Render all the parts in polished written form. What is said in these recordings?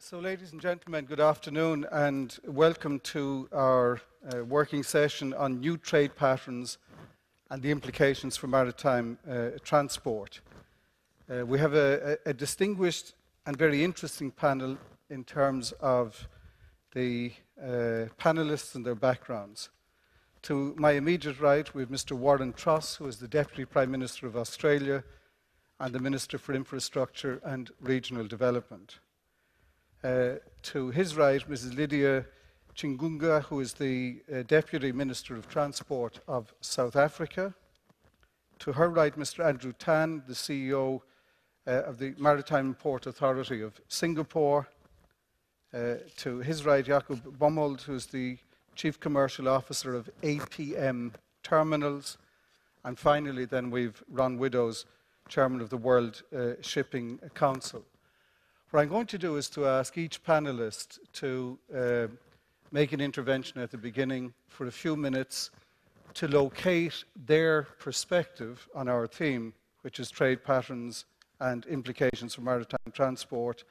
So, ladies and gentlemen, good afternoon and welcome to our working session on new trade patterns and the implications for maritime transport. We have a distinguished and very interesting panel in terms of the panelists and their backgrounds. To my immediate right, we have Mr. Warren Truss, who is the Deputy Prime Minister of Australia and the Minister for Infrastructure and Regional Development. To his right, Mrs. Lydia Chingunga, who is the Deputy Minister of Transport of South Africa. To her right, Mr. Andrew Tan, the CEO of the Maritime and Port Authority of Singapore. To his right, Jakob Bomholt, who is the Chief Commercial Officer of APM Terminals. And finally, then we've Ron Widows, Chairman of the World Shipping Council. What I'm going to do is to ask each panelist to make an intervention at the beginning for a few minutes to locate their perspective on our theme, which is trade patterns and implications for maritime transport.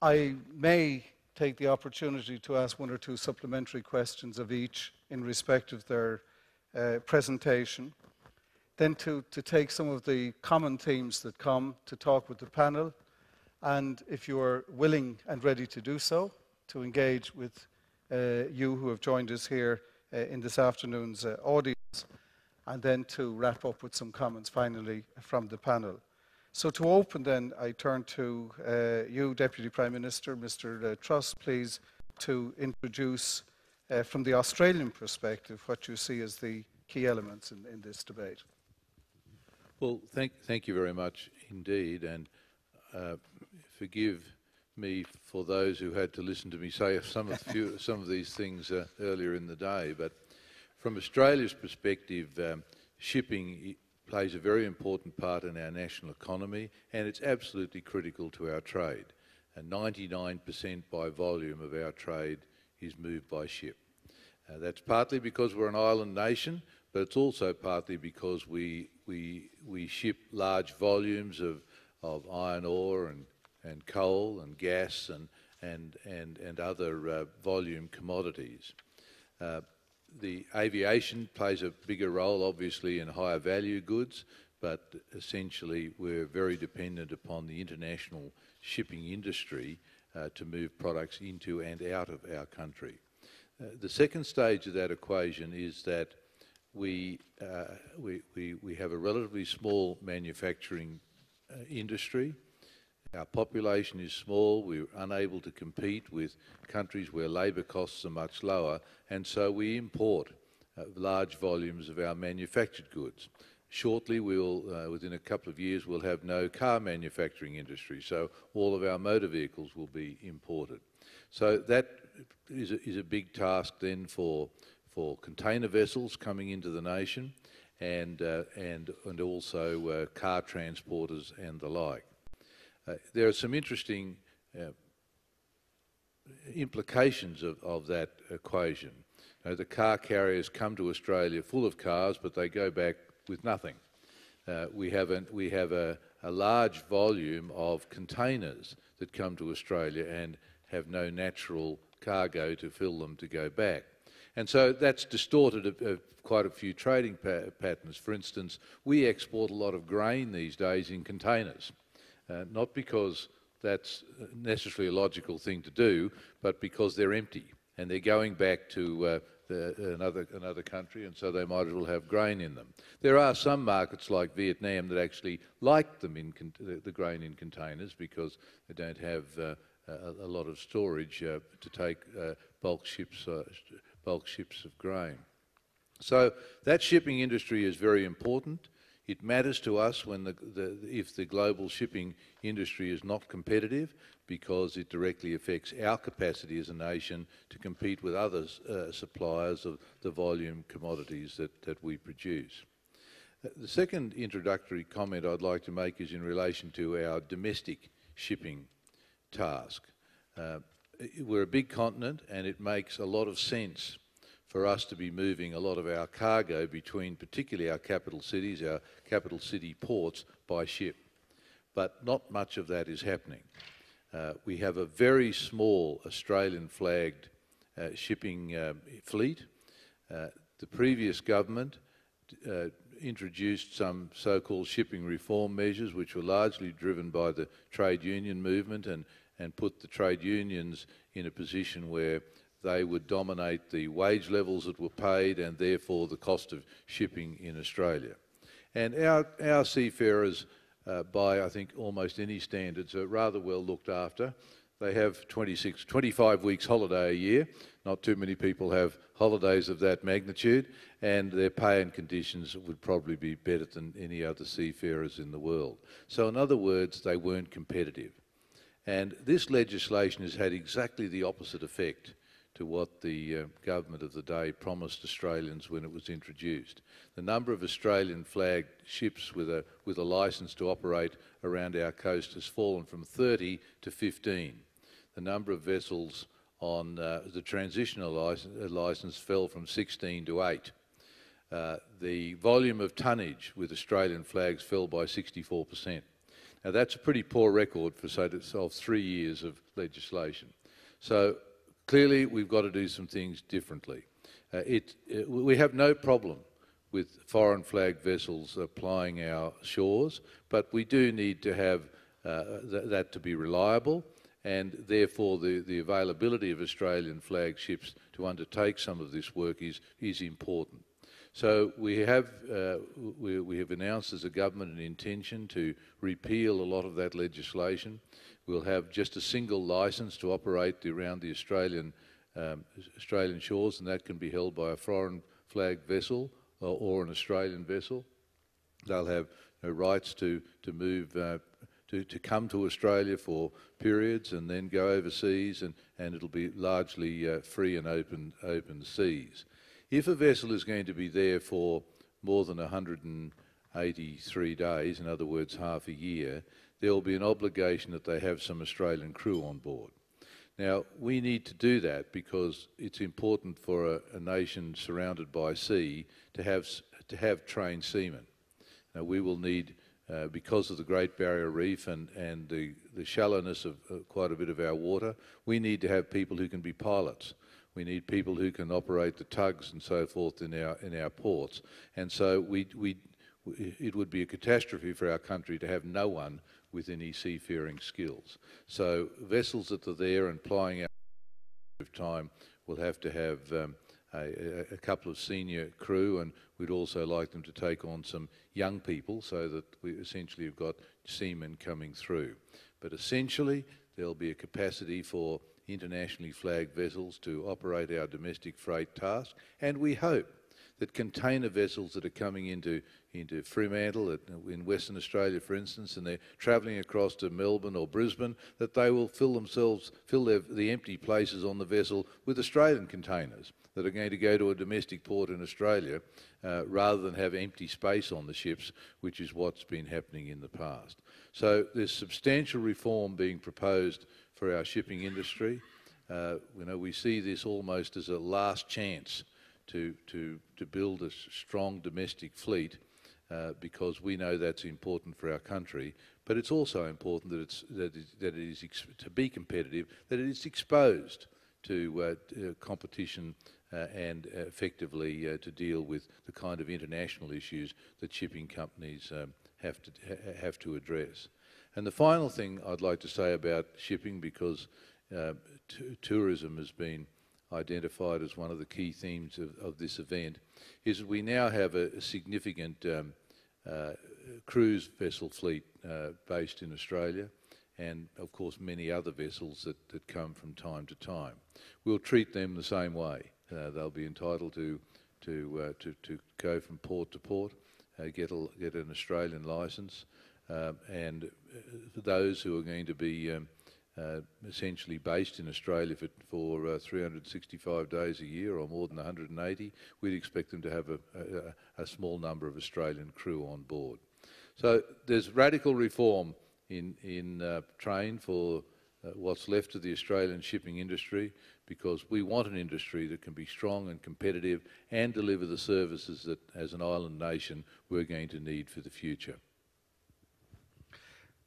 I may take the opportunity to ask one or two supplementary questions of each in respect of their presentation. Then to take some of the common themes that come to talk with the panel. And if you are willing and ready to do so, to engage with you who have joined us here in this afternoon's audience, and then to wrap up with some comments finally from the panel. So to open then, I turn to you, Deputy Prime Minister, Mr. Truss, please, to introduce from the Australian perspective what you see as the key elements in this debate. Well, thank you very much indeed, and forgive me for those who had to listen to me say some of these things earlier in the day. But from Australia's perspective, shipping plays a very important part in our national economy, and it's absolutely critical to our trade. And 99% by volume of our trade is moved by ship. That's partly because we're an island nation, but it's also partly because we ship large volumes of iron ore and coal and gas and other volume commodities. The aviation plays a bigger role, obviously, in higher value goods, but essentially we're very dependent upon the international shipping industry to move products into and out of our country. The second stage of that equation is that we have a relatively small manufacturing industry. Our population is small, we're unable to compete with countries where labour costs are much lower, and so we import large volumes of our manufactured goods. Shortly, within a couple of years, we'll have no car manufacturing industry, so all of our motor vehicles will be imported. So that is a big task then for container vessels coming into the nation and also car transporters and the like. There are some interesting implications of that equation. The car carriers come to Australia full of cars, but they go back with nothing. We have a large volume of containers that come to Australia and have no natural cargo to fill them to go back. And so that's distorted quite a few trading patterns. For instance, we export a lot of grain these days in containers. Not because that's necessarily a logical thing to do, but because they're empty and they're going back to another country, and so they might as well have grain in them. There are some markets like Vietnam that actually like them the grain in containers because they don't have a lot of storage to take bulk ships of grain. So that shipping industry is very important. It matters to us if the global shipping industry is not competitive because it directly affects our capacity as a nation to compete with other suppliers of the volume commodities that we produce. The second introductory comment I'd like to make is in relation to our domestic shipping task. We're a big continent and it makes a lot of sense for us to be moving a lot of our cargo between particularly our capital cities, our capital city ports, by ship. But not much of that is happening. We have a very small Australian flagged shipping fleet. The previous government introduced some so-called shipping reform measures which were largely driven by the trade union movement and put the trade unions in a position where they would dominate the wage levels that were paid and therefore the cost of shipping in Australia. And our seafarers, by I think almost any standards, are rather well looked after. They have 25 weeks holiday a year. Not too many people have holidays of that magnitude, and their pay and conditions would probably be better than any other seafarers in the world. So in other words, they weren't competitive. And this legislation has had exactly the opposite effect to what the government of the day promised Australians when it was introduced. The number of Australian flagged ships with a licence to operate around our coast has fallen from 30 to 15. The number of vessels on the transitional licence fell from 16 to 8. The volume of tonnage with Australian flags fell by 64%. Now that's a pretty poor record for, say, 3 years of legislation. So clearly we've got to do some things differently. We have no problem with foreign flagged vessels plying our shores, but we do need to have that to be reliable, and therefore the availability of Australian flagged ships to undertake some of this work is important. So we have announced as a government an intention to repeal a lot of that legislation. We'll have just a single licence to operate around the Australian shores, and that can be held by a foreign flagged vessel or an Australian vessel. They'll have rights to move to come to Australia for periods and then go overseas, and it'll be largely free and open seas. If a vessel is going to be there for more than 183 days, in other words half a year, there will be an obligation that they have some Australian crew on board. Now, we need to do that because it's important for a nation surrounded by sea to have trained seamen. Now, we will need, because of the Great Barrier Reef and the shallowness of quite a bit of our water, we need to have people who can be pilots. We need people who can operate the tugs and so forth in our ports. And so it would be a catastrophe for our country to have no one with any seafaring skills. So vessels that are there and plying out of time will have to have a couple of senior crew, and we'd also like them to take on some young people so that we essentially have got seamen coming through. But essentially there'll be a capacity for internationally flagged vessels to operate our domestic freight task, and we hope that container vessels that are coming into Fremantle in Western Australia, for instance, and they're travelling across to Melbourne or Brisbane, that they will fill the empty places on the vessel with Australian containers that are going to go to a domestic port in Australia rather than have empty space on the ships, which is what's been happening in the past. So there's substantial reform being proposed for our shipping industry. We see this almost as a last chance to build a strong domestic fleet because we know that's important for our country. But it's also important that it is to be competitive, that it is exposed to competition and effectively to deal with the kind of international issues that shipping companies have to address. And the final thing I'd like to say about shipping, because tourism has been identified as one of the key themes of this event, is that we now have a significant cruise vessel fleet based in Australia, and of course many other vessels that come from time to time. We'll treat them the same way. They'll be entitled to go from port to port, get an Australian licence, and for those who are going to be essentially based in Australia for 365 days a year or more than 180, we'd expect them to have a small number of Australian crew on board. So there's radical reform in train for what's left of the Australian shipping industry, because we want an industry that can be strong and competitive and deliver the services that, as an island nation, we're going to need for the future.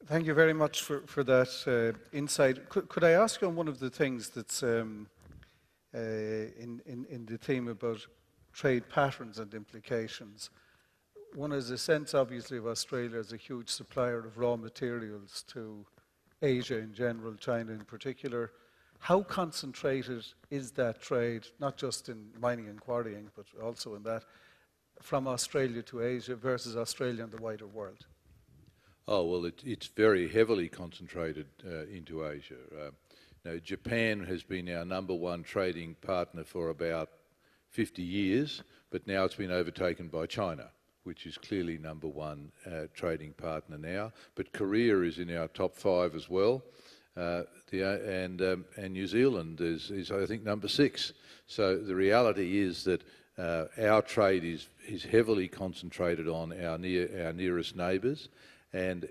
Thank you very much for that insight. Could I ask you on one of the things that's in the theme about trade patterns and implications? One has a sense, obviously, of Australia as a huge supplier of raw materials to Asia in general, China in particular. How concentrated is that trade, not just in mining and quarrying, but also in that, from Australia to Asia versus Australia and the wider world? Oh, well, it's very heavily concentrated into Asia. Japan has been our #1 trading partner for about 50 years, but now it's been overtaken by China, which is clearly #1 trading partner now. But Korea is in our top 5 as well, and New Zealand is I think #6. So the reality is that our trade is heavily concentrated on our nearest neighbours, and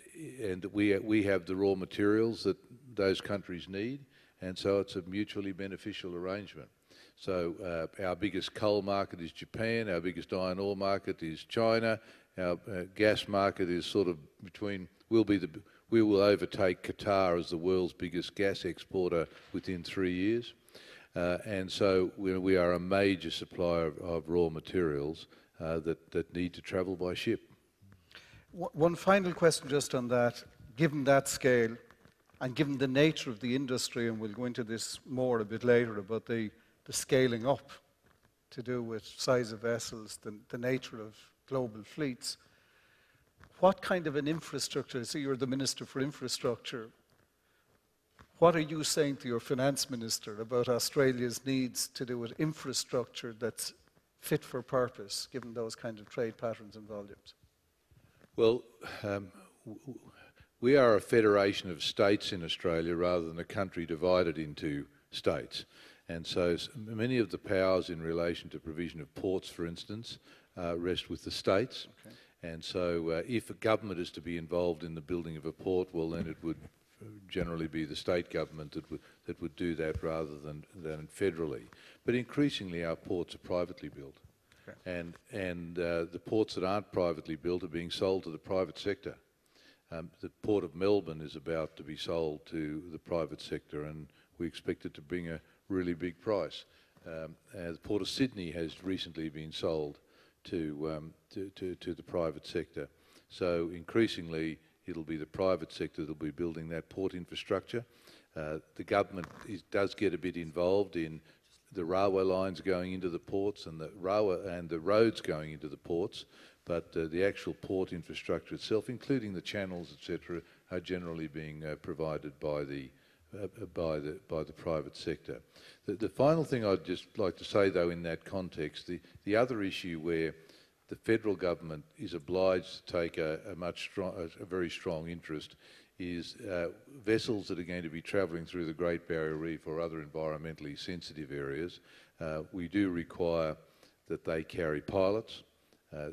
we have the raw materials that those countries need, and so it's a mutually beneficial arrangement. So our biggest coal market is Japan, our biggest iron ore market is China, our gas market is sort of between, we will overtake Qatar as the world's biggest gas exporter within 3 years. And so we are a major supplier of raw materials that need to travel by ship. One final question just on that. Given that scale and given the nature of the industry, and we'll go into this more a bit later about the scaling up to do with size of vessels, the nature of global fleets, what kind of an infrastructure, so you're the Minister for Infrastructure, what are you saying to your Finance Minister about Australia's needs to do with infrastructure that's fit for purpose, given those kind of trade patterns and volumes? Well, we are a federation of states in Australia rather than a country divided into states. And so many of the powers in relation to provision of ports, for instance, rest with the states. Okay. And so if a government is to be involved in the building of a port, well, then it would generally be the state government that would do that rather than federally. But increasingly our ports are privately built. Okay. And the ports that aren't privately built are being sold to the private sector. The Port of Melbourne is about to be sold to the private sector, and we expect it to bring a really big price. The Port of Sydney has recently been sold to the private sector. So increasingly it'll be the private sector that'll be building that port infrastructure. The government does get a bit involved in the railway lines going into the ports and the roads going into the ports, but the actual port infrastructure itself, including the channels, etc., are generally being provided by the private sector. The final thing I'd just like to say, though, in that context, the other issue where the federal government is obliged to take a very strong interest is vessels that are going to be travelling through the Great Barrier Reef or other environmentally sensitive areas. We do require that they carry pilots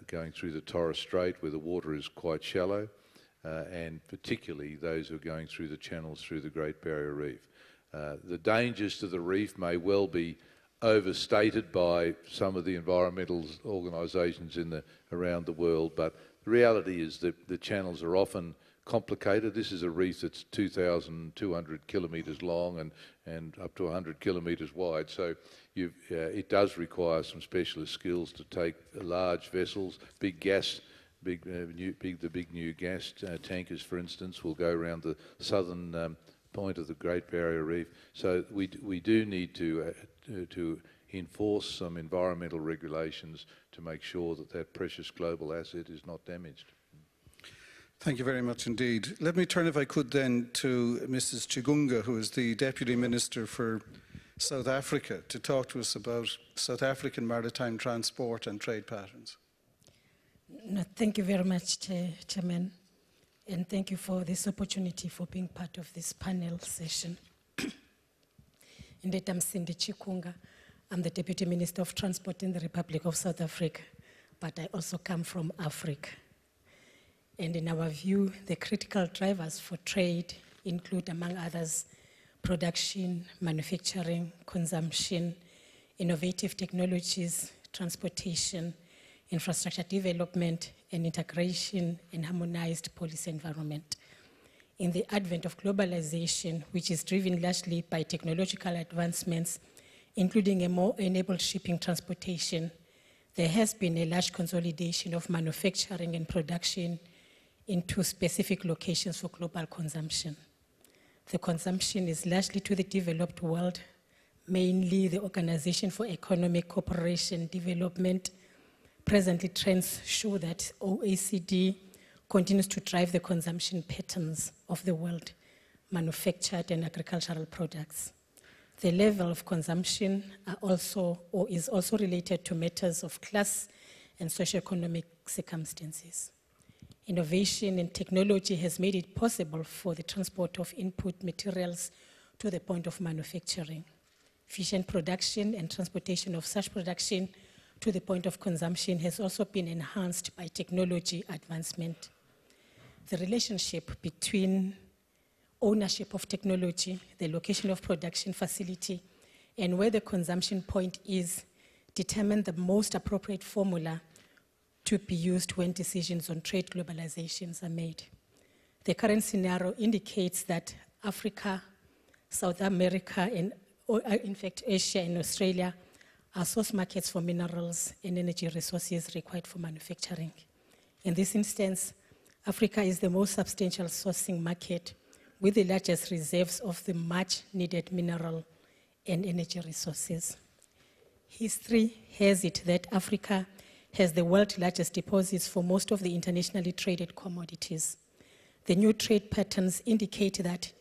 going through the Torres Strait where the water is quite shallow, and particularly those who are going through the channels through the Great Barrier Reef. The dangers to the reef may well be overstated by some of the environmental organisations around the world, but the reality is that the channels are often complicated. This is a reef that's 2,200 kilometres long and up to 100 kilometres wide, so it does require some specialist skills to take large vessels, the big new gas tankers, for instance, will go around the southern point of the Great Barrier Reef. So we do need to enforce some environmental regulations to make sure that precious global asset is not damaged. Thank you very much indeed. Let me turn, if I could, then to Mrs. Chigunga, who is the Deputy Minister for South Africa, to talk to us about South African maritime transport and trade patterns. No, thank you very much, Chairman, and thank you for this opportunity for being part of this panel session. Indeed, I'm Cindy Chikunga. I'm the Deputy Minister of Transport in the Republic of South Africa, but I also come from Africa. And in our view, the critical drivers for trade include, among others, production, manufacturing, consumption, innovative technologies, transportation, infrastructure development, and integration and harmonized policy environment. in the advent of globalization, which is driven largely by technological advancements, including a more enabled shipping transportation, there has been a large consolidation of manufacturing and production into specific locations for global consumption. The consumption is largely to the developed world, mainly the Organization for Economic Cooperation and Development. Presently, trends show that OECD continues to drive the consumption patterns of the world, manufactured and agricultural products. The level of consumption is also related to matters of class and socioeconomic circumstances. Innovation and technology has made it possible for the transport of input materials to the point of manufacturing. Efficient production and transportation of such production to the point of consumption has also been enhanced by technology advancement. The relationship between ownership of technology, the location of production facility, and where the consumption point is determine the most appropriate formula to be used when decisions on trade globalizations are made. The current scenario indicates that Africa, South America, and in fact Asia and Australia are source markets for minerals and energy resources required for manufacturing. In this instance, Africa is the most substantial sourcing market with the largest reserves of the much needed mineral and energy resources. History has it that Africa has the world's largest deposits for most of the internationally traded commodities. The new trade patterns indicate that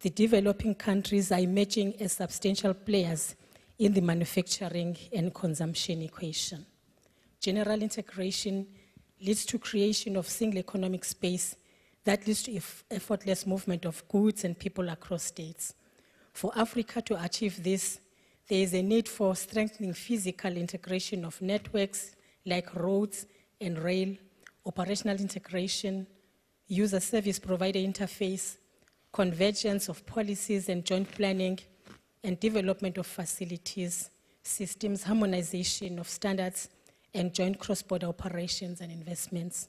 the developing countries are emerging as substantial players in the manufacturing and consumption equation. General integration leads to creation of single economic space that leads to effortless movement of goods and people across states. For Africa to achieve this, there is a need for strengthening physical integration of networks like roads and rail, operational integration, user service provider interface, convergence of policies and joint planning, and development of facilities, systems, harmonization of standards, and joint cross-border operations and investments.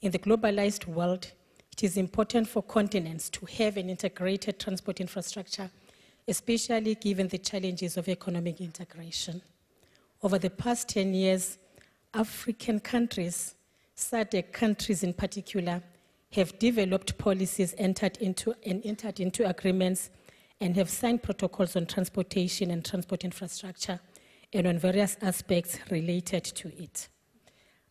In the globalized world, it is important for continents to have an integrated transport infrastructure, especially given the challenges of economic integration. Over the past 10 years, African countries, SADC countries in particular, have developed policies, entered into agreements, and have signed protocols on transportation and transport infrastructure and on various aspects related to it.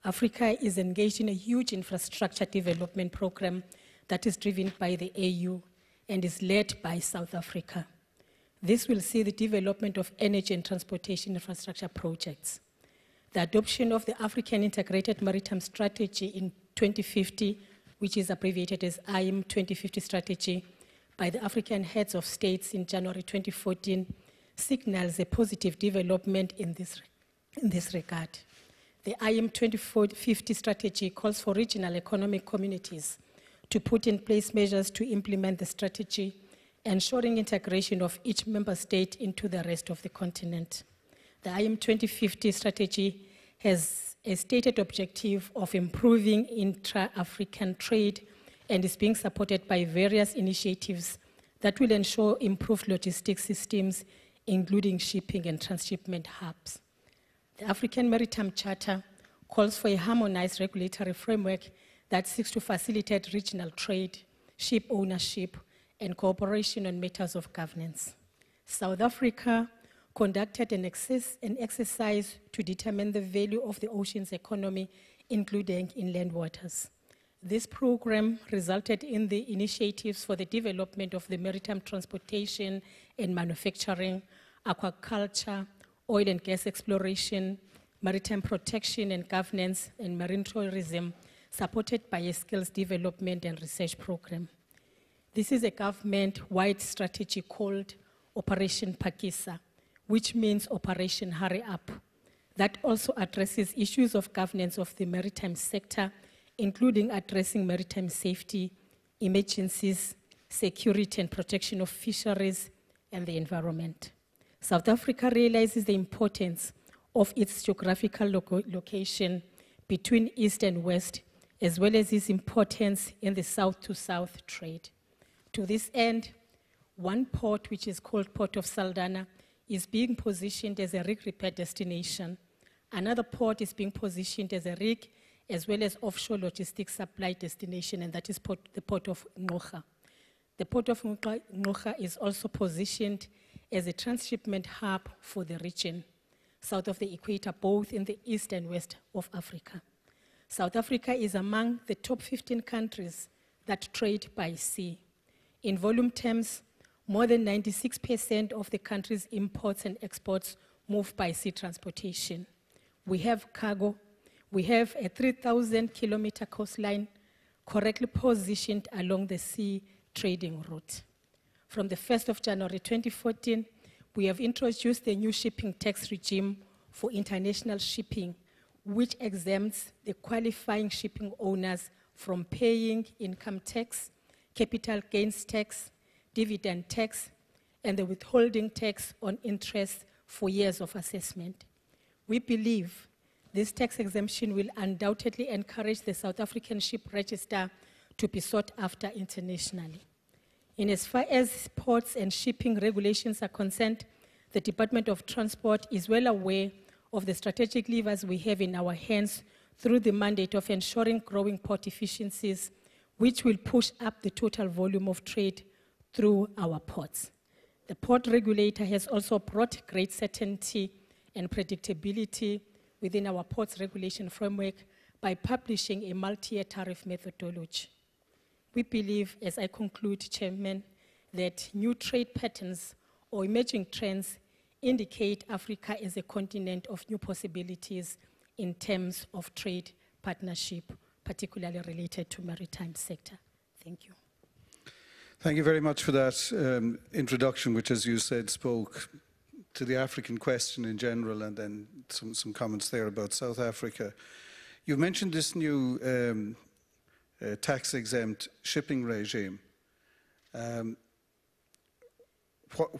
Africa is engaged in a huge infrastructure development program that is driven by the AU and is led by South Africa. This will see the development of energy and transportation infrastructure projects. The adoption of the African Integrated Maritime Strategy in 2050, which is abbreviated as IM 2050 strategy, by the African heads of states in January 2014, signals a positive development in this regard. The IM 2050 strategy calls for regional economic communities to put in place measures to implement the strategy, ensuring integration of each member state into the rest of the continent. The IM 2050 strategy has a stated objective of improving intra-African trade and is being supported by various initiatives that will ensure improved logistics systems, including shipping and transshipment hubs. The African Maritime Charter calls for a harmonized regulatory framework that seeks to facilitate regional trade, ship ownership, and cooperation on matters of governance. South Africa conducted an exercise to determine the value of the ocean's economy, including inland waters. This program resulted in the initiatives for the development of the maritime transportation and manufacturing, aquaculture, oil and gas exploration, maritime protection and governance, and marine tourism, supported by a skills development and research program. This is a government-wide strategy called Operation Pakisa, which means Operation Hurry Up, that also addresses issues of governance of the maritime sector, including addressing maritime safety, emergencies, security and protection of fisheries, and the environment. South Africa realizes the importance of its geographical location between East and West, as well as its importance in the South-to-South trade. To this end, one port, which is called Port of Saldanha, is being positioned as a rig repair destination. Another port is being positioned as a rig as well as offshore logistics supply destination, and that is the Port of Ngqura. The Port of Ngqura is also positioned as a transshipment hub for the region, south of the equator, both in the east and west of Africa. South Africa is among the top 15 countries that trade by sea. In volume terms, more than 96% of the country's imports and exports move by sea transportation. We have cargo. We have a 3,000-kilometer coastline correctly positioned along the sea trading route. From the 1st of January 2014, we have introduced the new shipping tax regime for international shipping, which exempts the qualifying shipping owners from paying income tax, capital gains tax, dividend tax, and the withholding tax on interest for years of assessment. We believe this tax exemption will undoubtedly encourage the South African Ship Register to be sought after internationally. In as far as ports and shipping regulations are concerned, the Department of Transport is well aware of the strategic levers we have in our hands through the mandate of ensuring growing port efficiencies, which will push up the total volume of trade through our ports. The port regulator has also brought great certainty and predictability within our ports regulation framework by publishing a multi-year tariff methodology. We believe, as I conclude, Chairman, that new trade patterns or emerging trends indicate Africa as a continent of new possibilities in terms of trade partnership, particularly related to maritime sector. Thank you. Thank you very much for that introduction, which, as you said, spoke to the African question in general, and then some comments there about South Africa. You mentioned this new tax-exempt shipping regime.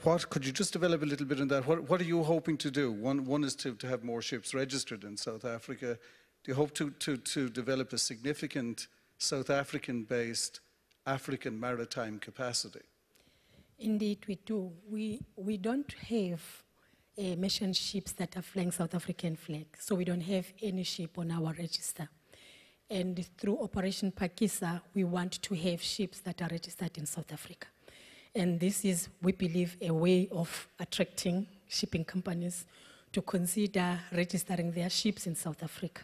What could you just develop a little bit on that? What are you hoping to do? One is to have more ships registered in South Africa. Do you hope to develop a significant South African-based African maritime capacity? Indeed, we do. We don't have merchant ships that are flying South African flag, so we don't have any ship on our register. And through Operation Pakisa, we want to have ships that are registered in South Africa. And this is, we believe, a way of attracting shipping companies to consider registering their ships in South Africa.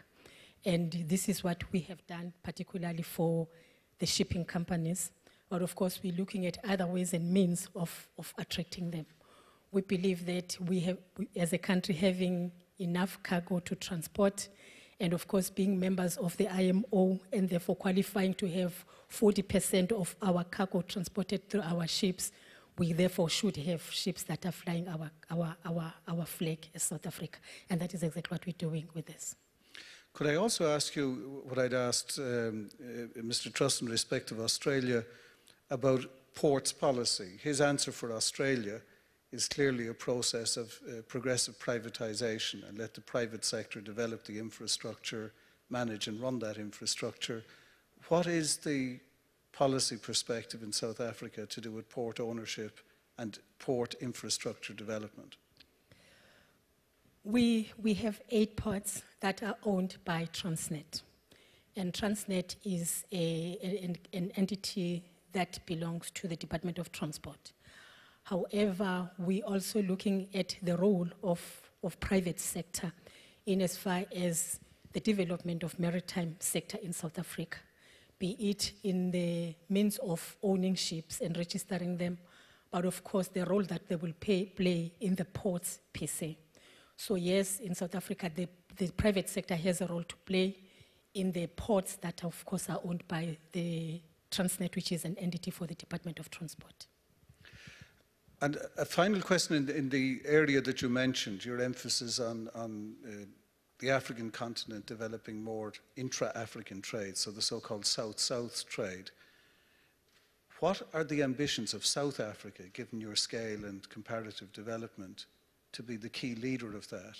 And this is what we have done, particularly for the shipping companies. But of course, we're looking at other ways and means of attracting them. We believe that we, as a country, having enough cargo to transport, and of course, being members of the IMO, and therefore qualifying to have 40% of our cargo transported through our ships, we therefore should have ships that are flying our flag as South Africa. And that is exactly what we're doing with this. Could I also ask you what I'd asked Mr. Truss in respect of Australia about ports policy? His answer for Australia is clearly a process of progressive privatization, and let the private sector develop the infrastructure, manage and run that infrastructure. What is the policy perspective in South Africa to do with port ownership and port infrastructure development? We have 8 ports that are owned by Transnet. And Transnet is an entity that belongs to the Department of Transport. However, we're also looking at the role of private sector in as far as the development of maritime sector in South Africa, be it in the means of owning ships and registering them, but of course the role that they will play in the ports per se. So yes, in South Africa, the private sector has a role to play in the ports that of course are owned by the Transnet, which is an entity for the Department of Transport. And a final question in the area that you mentioned, your emphasis on the African continent developing more intra-African trade, so the so-called South-South trade. What are the ambitions of South Africa, given your scale and comparative development, to be the key leader of that?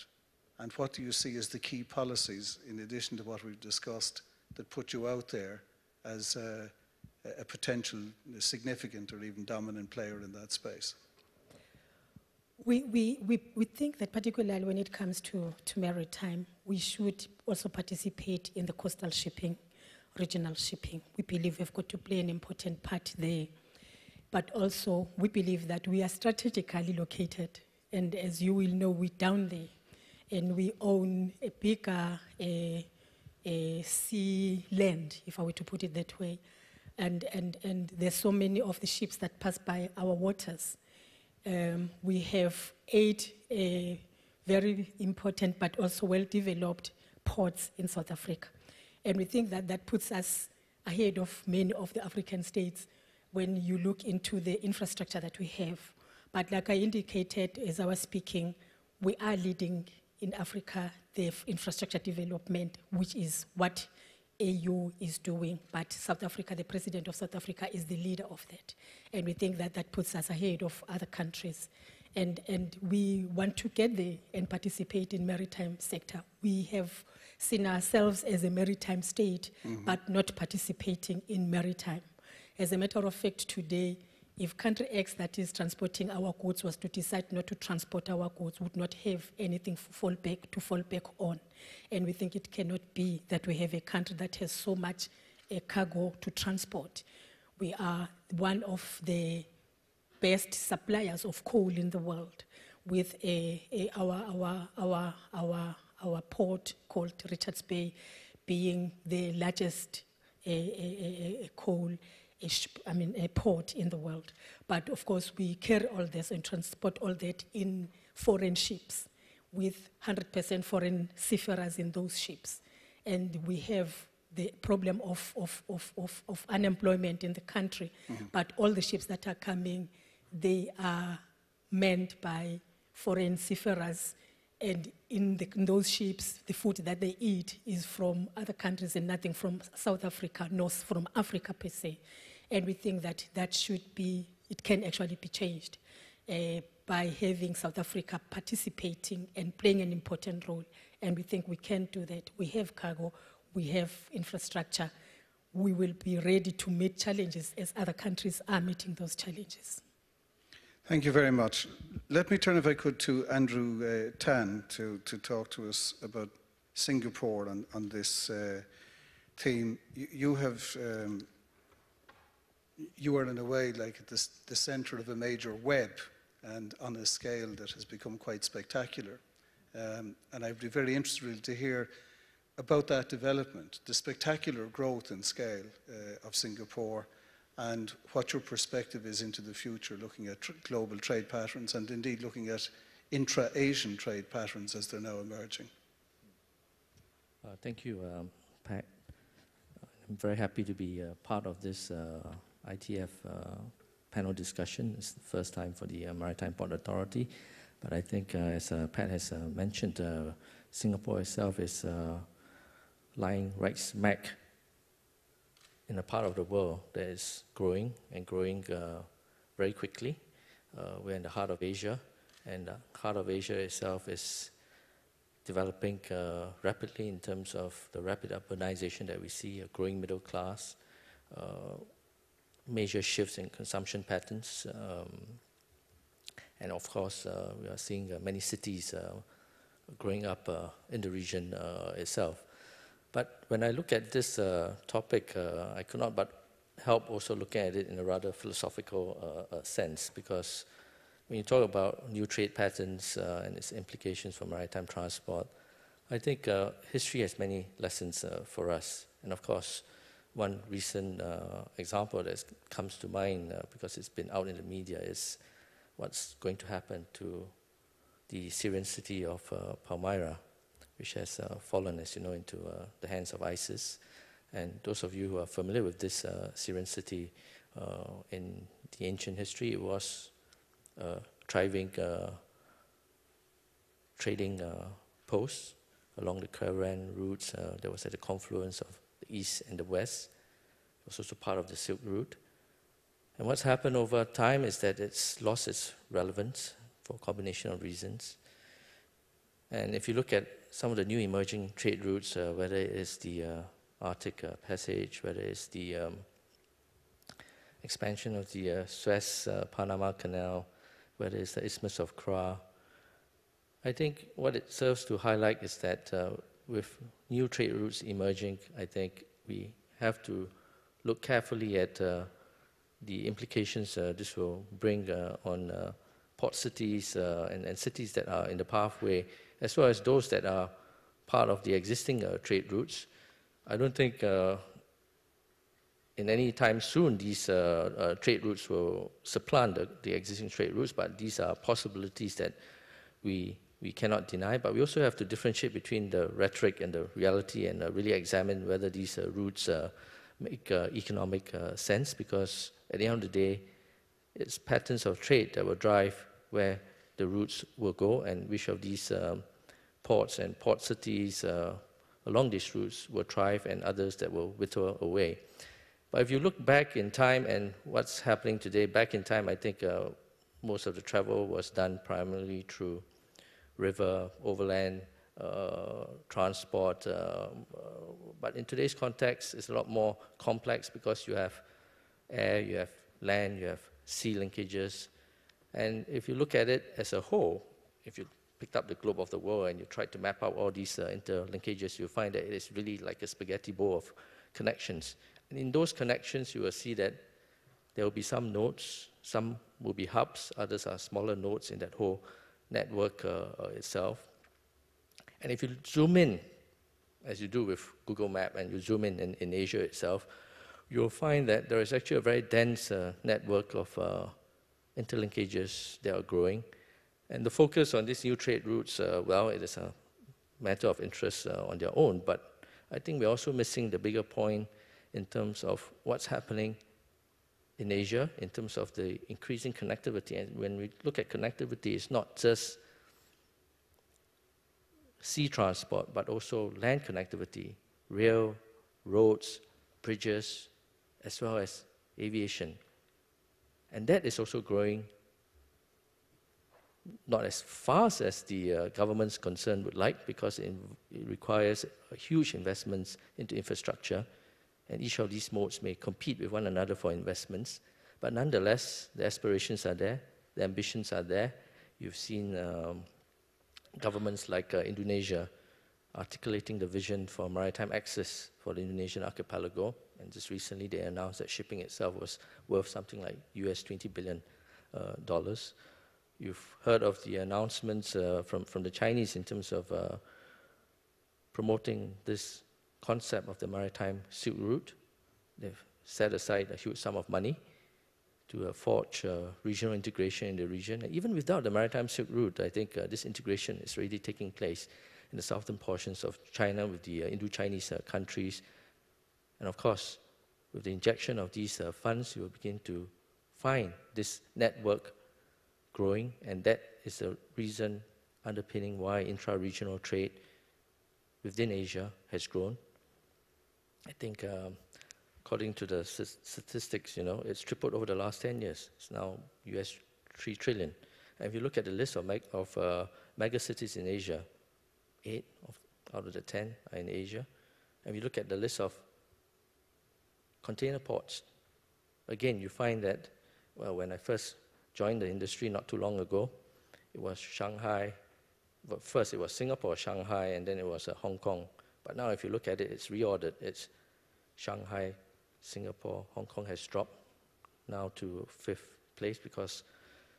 And what do you see as the key policies, in addition to what we've discussed, that put you out there as a potential significant or even dominant player in that space? We think that particularly when it comes to maritime, we should also participate in the coastal shipping, regional shipping. We believe we've got to play an important part there. But also, we believe that we are strategically located. And as you will know, we're down there. And we own a bigger sea land, if I were to put it that way. And there's so many of the ships that pass by our waters. We have 8 very important but also well-developed ports in South Africa. And we think that that puts us ahead of many of the African states when you look into the infrastructure that we have. But like I indicated as I was speaking, we are leading in Africa the infrastructure development, which is what AU is doing, but South Africa, the President of South Africa is the leader of that. And we think that that puts us ahead of other countries. And we want to get there and participate in maritime sector. We have seen ourselves as a maritime state, but not participating in maritime. As a matter of fact, today, if country X that is transporting our goods was to decide not to transport our goods, would not have anything to fall back on. And we think it cannot be that we have a country that has so much cargo to transport. We are one of the best suppliers of coal in the world, with our port called Richards Bay being the largest coal a port in the world. But of course, we carry all this and transport all that in foreign ships with 100% foreign seafarers in those ships. And we have the problem of unemployment in the country. But all the ships that are coming, they are manned by foreign seafarers. And in those ships, the food that they eat is from other countries and nothing from South Africa, nor from Africa per se. And we think that that should be, it can actually be changed by having South Africa participating and playing an important role. And we think we can do that. We have cargo, we have infrastructure. We will be ready to meet challenges as other countries are meeting those challenges. Thank you very much. Let me turn, if I could, to Andrew Tan to talk to us about Singapore on this theme. You are in a way like at the center of a major web, and on a scale that has become quite spectacular. And I'd be very interested really to hear about that development, the spectacular growth in scale of Singapore, and what your perspective is into the future, looking at global trade patterns and indeed looking at intra-Asian trade patterns as they're now emerging. Thank you, Pat. I'm very happy to be part of this ITF panel discussion. It's the first time for the Maritime Port Authority. But I think, as Pat has mentioned, Singapore itself is lying right smack in a part of the world that is growing and growing very quickly. We're in the heart of Asia, and the heart of Asia itself is developing rapidly in terms of the rapid urbanization that we see, a growing middle class, major shifts in consumption patterns, and of course we are seeing many cities growing up in the region itself. But when I look at this topic, I could not but help also looking at it in a rather philosophical sense, because when you talk about new trade patterns and its implications for maritime transport, I think history has many lessons for us. And of course, one recent example that comes to mind, because it's been out in the media, is what's going to happen to the Syrian city of Palmyra, which has fallen, as you know, into the hands of ISIS. And those of you who are familiar with this Syrian city, in the ancient history, it was thriving trading posts along the caravan routes that was at the confluence of the east and the west. It was also part of the Silk Route. And what's happened over time is that it's lost its relevance for a combination of reasons. And if you look at some of the new emerging trade routes, whether it is the Arctic Passage, whether it's the expansion of the Suez-Panama Canal, whether it's the Isthmus of Kra. I think what it serves to highlight is that with new trade routes emerging, I think we have to look carefully at the implications this will bring on port cities and cities that are in the pathway, as well as those that are part of the existing trade routes. I don't think in any time soon these trade routes will supplant the existing trade routes, but these are possibilities that we cannot deny. But we also have to differentiate between the rhetoric and the reality and really examine whether these routes make economic sense, because at the end of the day, it's patterns of trade that will drive where the routes will go and which of these ports and port cities along these routes will thrive and others that will wither away. But if you look back in time and what's happening today, back in time, I think most of the travel was done primarily through river, overland, transport. But in today's context, it's a lot more complex because you have air, you have land, you have sea linkages. And if you look at it as a whole, if you picked up the globe of the world and you tried to map out all these interlinkages, you'll find that it is really like a spaghetti bowl of connections. And in those connections, you will see that there will be some nodes, some will be hubs, others are smaller nodes in that whole network itself. And if you zoom in, as you do with Google Map, and you zoom in Asia itself, you'll find that there is actually a very dense network of interlinkages that are growing. And the focus on these new trade routes, well, it is a matter of interest on their own, but I think we're also missing the bigger point in terms of what's happening in Asia, in terms of the increasing connectivity. And when we look at connectivity, it's not just sea transport, but also land connectivity, rail, roads, bridges, as well as aviation. And that is also growing not as fast as the government's concern would like, because it requires huge investments into infrastructure, and each of these modes may compete with one another for investments. But nonetheless, the aspirations are there, the ambitions are there. You've seen governments like Indonesia articulating the vision for maritime access for the Indonesian archipelago, and just recently they announced that shipping itself was worth something like US $20 billion. You've heard of the announcements from the Chinese in terms of promoting this concept of the maritime Silk Route. They've set aside a huge sum of money to forge regional integration in the region. And even without the maritime Silk Route, I think this integration is already taking place in the southern portions of China with the Indo-Chinese countries. And of course, with the injection of these funds, you will begin to find this network growing, and that is the reason underpinning why intra-regional trade within Asia has grown. I think according to the statistics, it's tripled over the last 10 years. It's now US $3 trillion. And if you look at the list of megacities in Asia, 8 out of the 10 are in Asia. And if you look at the list of container ports, again, you find that, well, when I first joined the industry not too long ago, it was Shanghai. But first it was Singapore, Shanghai, and then it was Hong Kong. But now if you look at it, it's reordered. It's Shanghai, Singapore, Hong Kong has dropped now to 5th place because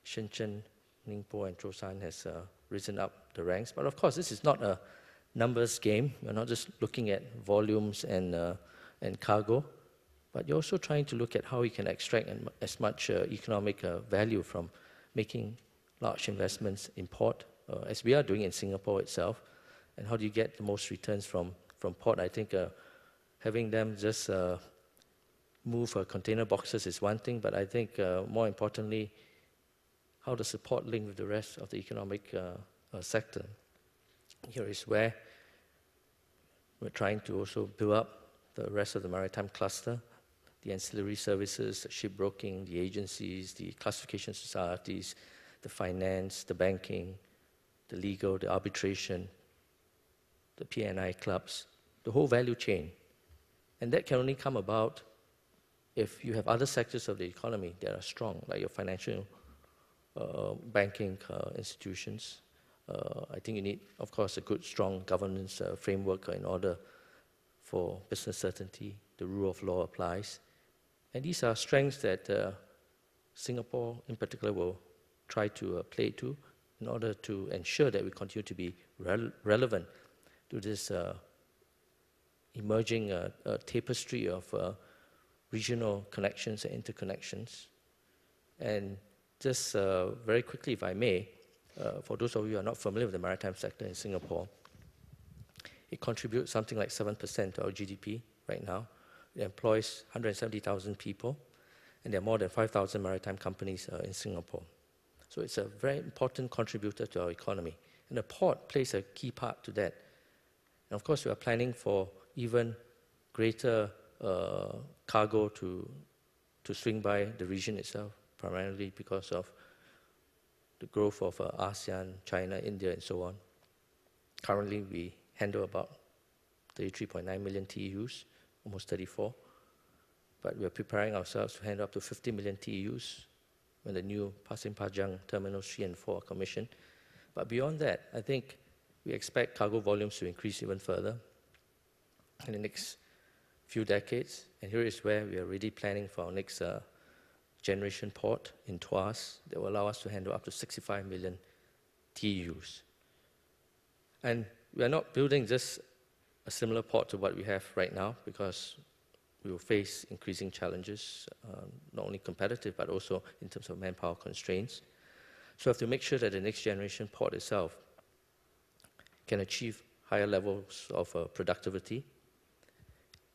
Shenzhen, Ningbo, and Zhoushan has risen up the ranks. But of course, this is not a numbers game. You're not just looking at volumes and cargo, but you're also trying to look at how you can extract as much economic value from making large investments in port, as we are doing in Singapore itself. And how do you get the most returns from port? I think having them just move container boxes is one thing, but I think more importantly, how does the port link with the rest of the economic sector? Here is where we're trying to also build up the rest of the maritime cluster, the ancillary services, the shipbroking, the agencies, the classification societies, the finance, the banking, the legal, the arbitration, the P&I clubs, the whole value chain. And that can only come about if you have other sectors of the economy that are strong, like your financial banking institutions, I think you need, of course, a good, strong governance framework in order for business certainty. The rule of law applies. And these are strengths that Singapore, in particular, will try to play to in order to ensure that we continue to be relevant to this emerging tapestry of regional connections and interconnections. And just very quickly, if I may, for those of you who are not familiar with the maritime sector in Singapore, it contributes something like 7% to our GDP right now. It employs 170,000 people, and there are more than 5,000 maritime companies in Singapore. So it's a very important contributor to our economy. And the port plays a key part to that. And of course, we are planning for even greater cargo to swing by the region itself, primarily because of the growth of ASEAN, China, India, and so on. Currently, we handle about 33.9 million TEUs, almost 34. But we are preparing ourselves to handle up to 50 million TEUs when the new Pasir Panjang Terminals 3 and 4 are commissioned. But beyond that, I think we expect cargo volumes to increase even further in the next few decades. And here is where we are really planning for our next generation port in Tuas that will allow us to handle up to 65 million TEUs. And we are not building just a similar port to what we have right now, because we will face increasing challenges, not only competitive, but also in terms of manpower constraints. So we have to make sure that the next generation port itself can achieve higher levels of productivity,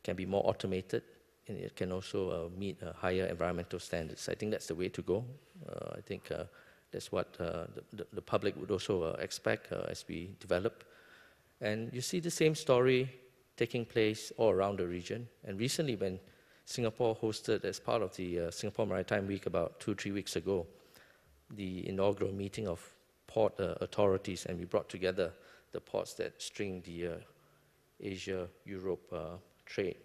can be more automated, and it can also meet higher environmental standards. I think that's the way to go. I think that's what the public would also expect as we develop. And you see the same story taking place all around the region. And recently, when Singapore hosted, as part of the Singapore Maritime Week about 2-3 weeks ago, the inaugural meeting of port authorities, and we brought together the ports that string the Asia-Europe trade.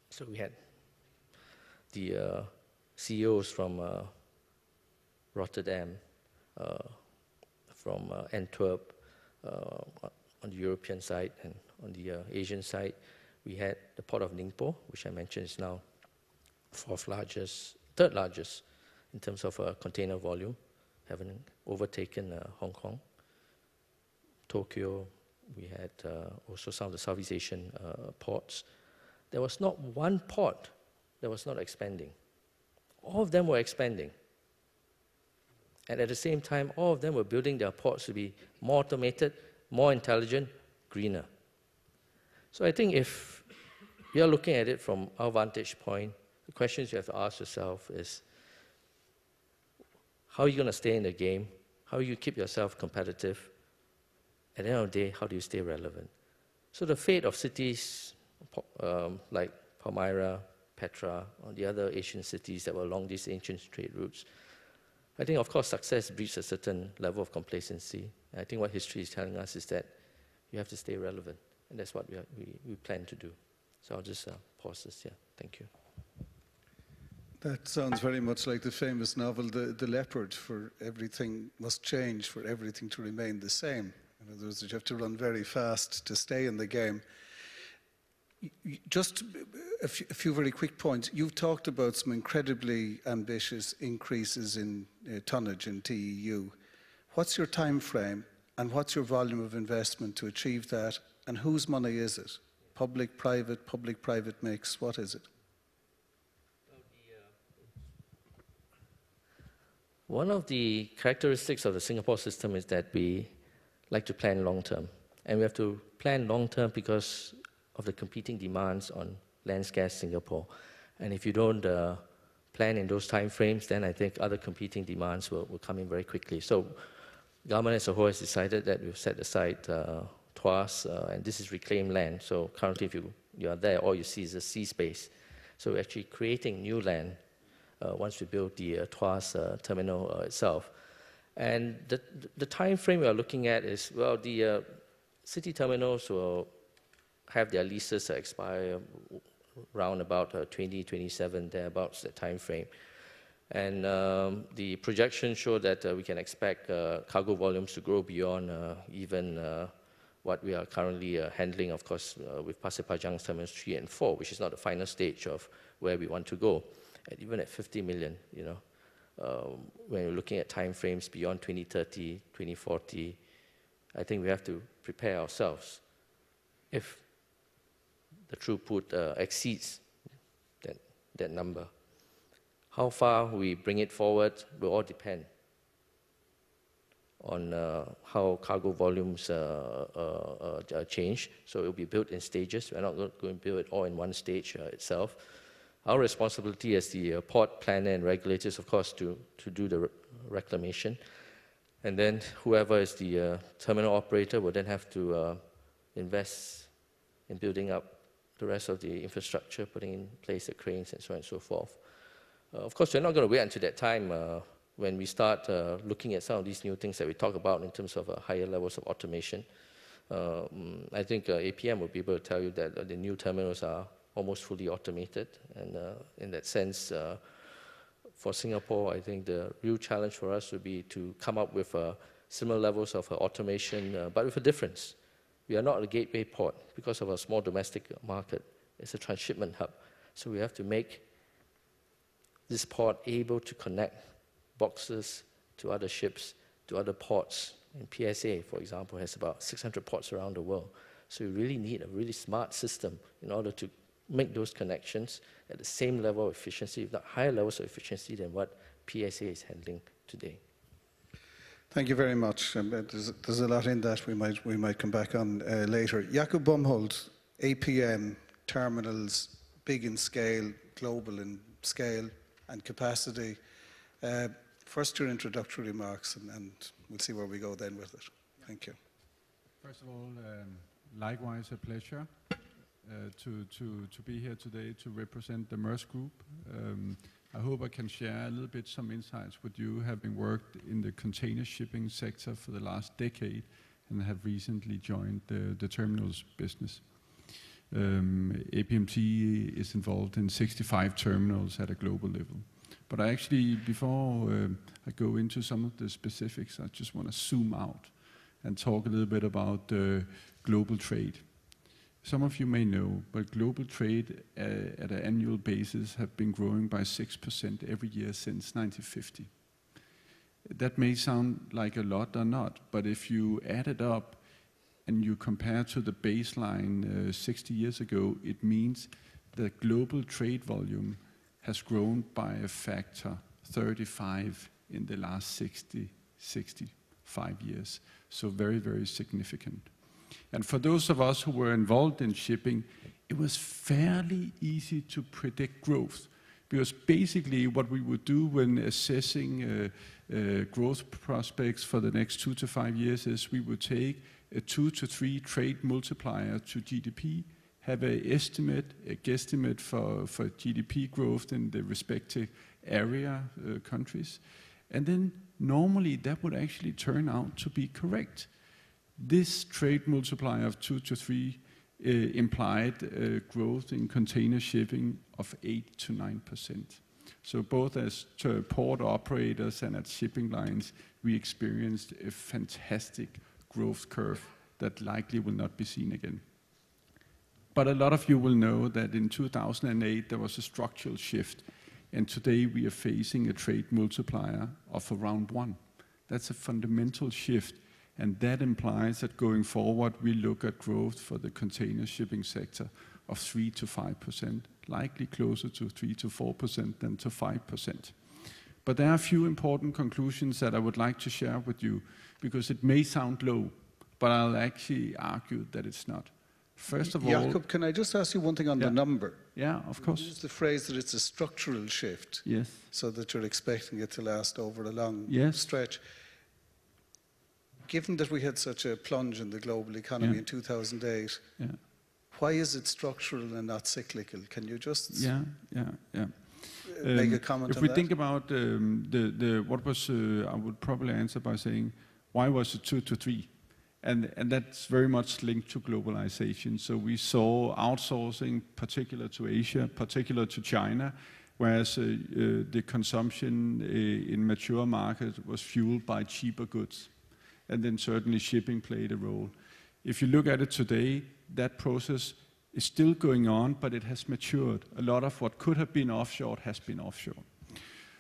So we had the CEOs from Rotterdam, from Antwerp, on the European side, and on the Asian side, we had the port of Ningpo, which I mentioned is now third largest in terms of container volume, having overtaken Hong Kong. Tokyo, we had also some of the Southeast Asian ports. There was not one port that was not expanding. All of them were expanding. And at the same time, all of them were building their ports to be more automated, more intelligent, greener. So I think if you're looking at it from our vantage point, the questions you have to ask yourself is, how are you going to stay in the game? How do you keep yourself competitive? At the end of the day, how do you stay relevant? So the fate of cities like Palmyra, Petra, or the other Asian cities that were along these ancient trade routes, I think, of course, success breeds a certain level of complacency. And I think what history is telling us is that you have to stay relevant, and that's what we plan to do. So I'll just pause this here. Thank you. That sounds very much like the famous novel, The Leopard, for everything must change for everything to remain the same. In other words, you have to run very fast to stay in the game. Just a few very quick points. You've talked about some incredibly ambitious increases in tonnage in TEU. What's your time frame, and what's your volume of investment to achieve that, and whose money is it? Public-private mix, what is it? One of the characteristics of the Singapore system is that we like to plan long-term. And we have to plan long-term because of the competing demands on land gas Singapore. And if you don't plan in those time frames, then I think other competing demands will come in very quickly. So government as a whole has decided that we've set aside Tuas, and this is reclaimed land. So currently, if you are there, all you see is a sea space. So we're actually creating new land once we build the Tuas terminal itself. And the time frame we are looking at is, well, the city terminals will have their leases expire round about 2027, thereabouts, the time frame. And the projections show that we can expect cargo volumes to grow beyond even what we are currently handling, of course, with Pasir Panjang Terminals 3 and 4, which is not the final stage of where we want to go. And even at 50 million, you know, when you're looking at time frames beyond 2030, 2040, I think we have to prepare ourselves if the throughput exceeds that number. How far we bring it forward will all depend on how cargo volumes change. So it will be built in stages. We're not going to build it all in one stage itself. Our responsibility as the port planner and regulators, of course, to do the reclamation. And then whoever is the terminal operator will then have to invest in building up the rest of the infrastructure, putting in place the cranes and so on and so forth. Of course, we're not going to wait until that time when we start looking at some of these new things that we talk about in terms of higher levels of automation. I think APM will be able to tell you that the new terminals are almost fully automated. And in that sense, for Singapore, I think the real challenge for us would be to come up with similar levels of automation, but with a difference. We are not a gateway port because of our small domestic market. It's a transshipment hub. So we have to make this port able to connect boxes to other ships, to other ports. And PSA, for example, has about 600 ports around the world. So you really need a really smart system in order to make those connections at the same level of efficiency, if not higher levels of efficiency than what PSA is handling today. Thank you very much. There's a lot in that we might come back on later. Jakob Bumhold, APM, terminals, big in scale, global in scale and capacity. First, your introductory remarks, and we'll see where we go then with it. Thank you. First of all, likewise a pleasure to be here today to represent the Maersk Group. I hope I can share a little bit some insights with you, having worked in the container shipping sector for the last decade and have recently joined the terminals business. APMT is involved in 65 terminals at a global level. But I actually, before I go into some of the specifics, I just want to zoom out and talk a little bit about global trade. Some of you may know, but global trade at an annual basis have been growing by 6% every year since 1950. That may sound like a lot or not, but if you add it up and you compare to the baseline 60 years ago, it means that global trade volume has grown by a factor 35 in the last 65 years. So very, very significant. And for those of us who were involved in shipping, it was fairly easy to predict growth. Because basically what we would do when assessing growth prospects for the next 2 to 5 years is we would take a 2 to 3 trade multiplier to GDP, have a guesstimate for GDP growth in the respective area countries. And then normally that would actually turn out to be correct. This trade multiplier of 2 to 3 implied growth in container shipping of 8 to 9%. So both as port operators and at shipping lines, we experienced a fantastic growth curve that likely will not be seen again. But a lot of you will know that in 2008 there was a structural shift, and today we are facing a trade multiplier of around 1. That's a fundamental shift. And that implies that going forward, we look at growth for the container shipping sector of 3 to 5%, likely closer to 3 to 4% than to 5%. But there are a few important conclusions that I would like to share with you, because it may sound low, but I'll actually argue that it's not. First of all... Jakob, can I just ask you one thing on the number? Yeah, of course. You used the phrase that it's a structural shift. Yes. So that you're expecting it to last over a long stretch. Given that we had such a plunge in the global economy in 2008, why is it structural and not cyclical? Can you just make a comment on that? If we think about what was, I would probably answer by saying, why was it 2 to 3? And that's very much linked to globalization. So we saw outsourcing, particular to Asia, particular to China, whereas the consumption in mature markets was fueled by cheaper goods. And then certainly shipping played a role. If you look at it today, that process is still going on, but it has matured. A lot of what could have been offshore has been offshore.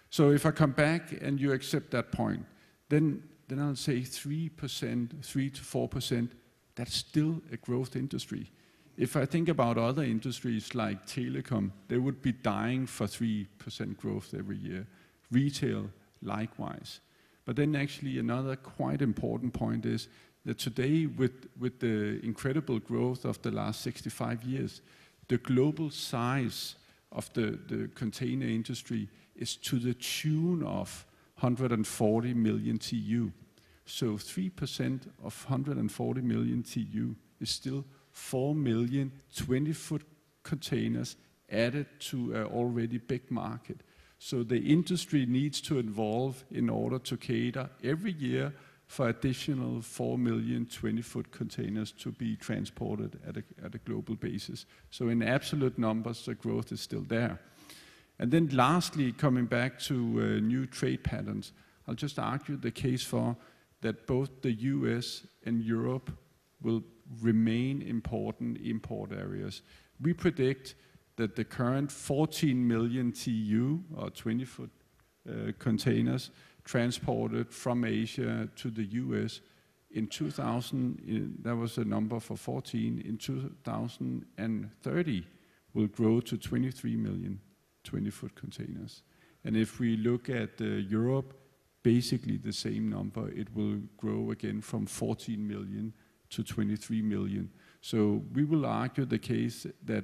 So if I come back and you accept that point, then I'll say 3%, 3 to 4%, that's still a growth industry. If I think about other industries like telecom, they would be dying for 3% growth every year. Retail, likewise. But then actually another quite important point is that today, with the incredible growth of the last 65 years, the global size of the container industry is to the tune of 140 million TU. So 3% of 140 million TU is still 4 million 20-foot containers added to an already big market. So the industry needs to evolve in order to cater every year for additional 4 million 20-foot containers to be transported at a global basis. So in absolute numbers, the growth is still there. And then lastly, coming back to new trade patterns, I'll just argue the case for that both the US and Europe will remain important import areas. We predict that the current 14 million TU, or 20-foot containers, transported from Asia to the US in 2000, that was a number for 14, in 2030 will grow to 23 million 20-foot containers. And if we look at Europe, basically the same number, it will grow again from 14 million to 23 million. So we will argue the case that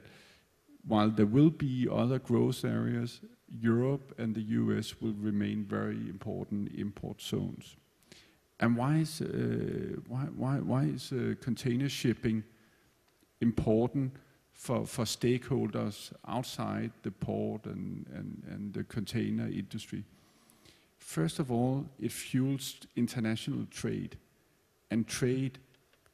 while there will be other growth areas, Europe and the US will remain very important import zones. And why is container shipping important for stakeholders outside the port and the container industry? First of all, it fuels international trade, and trade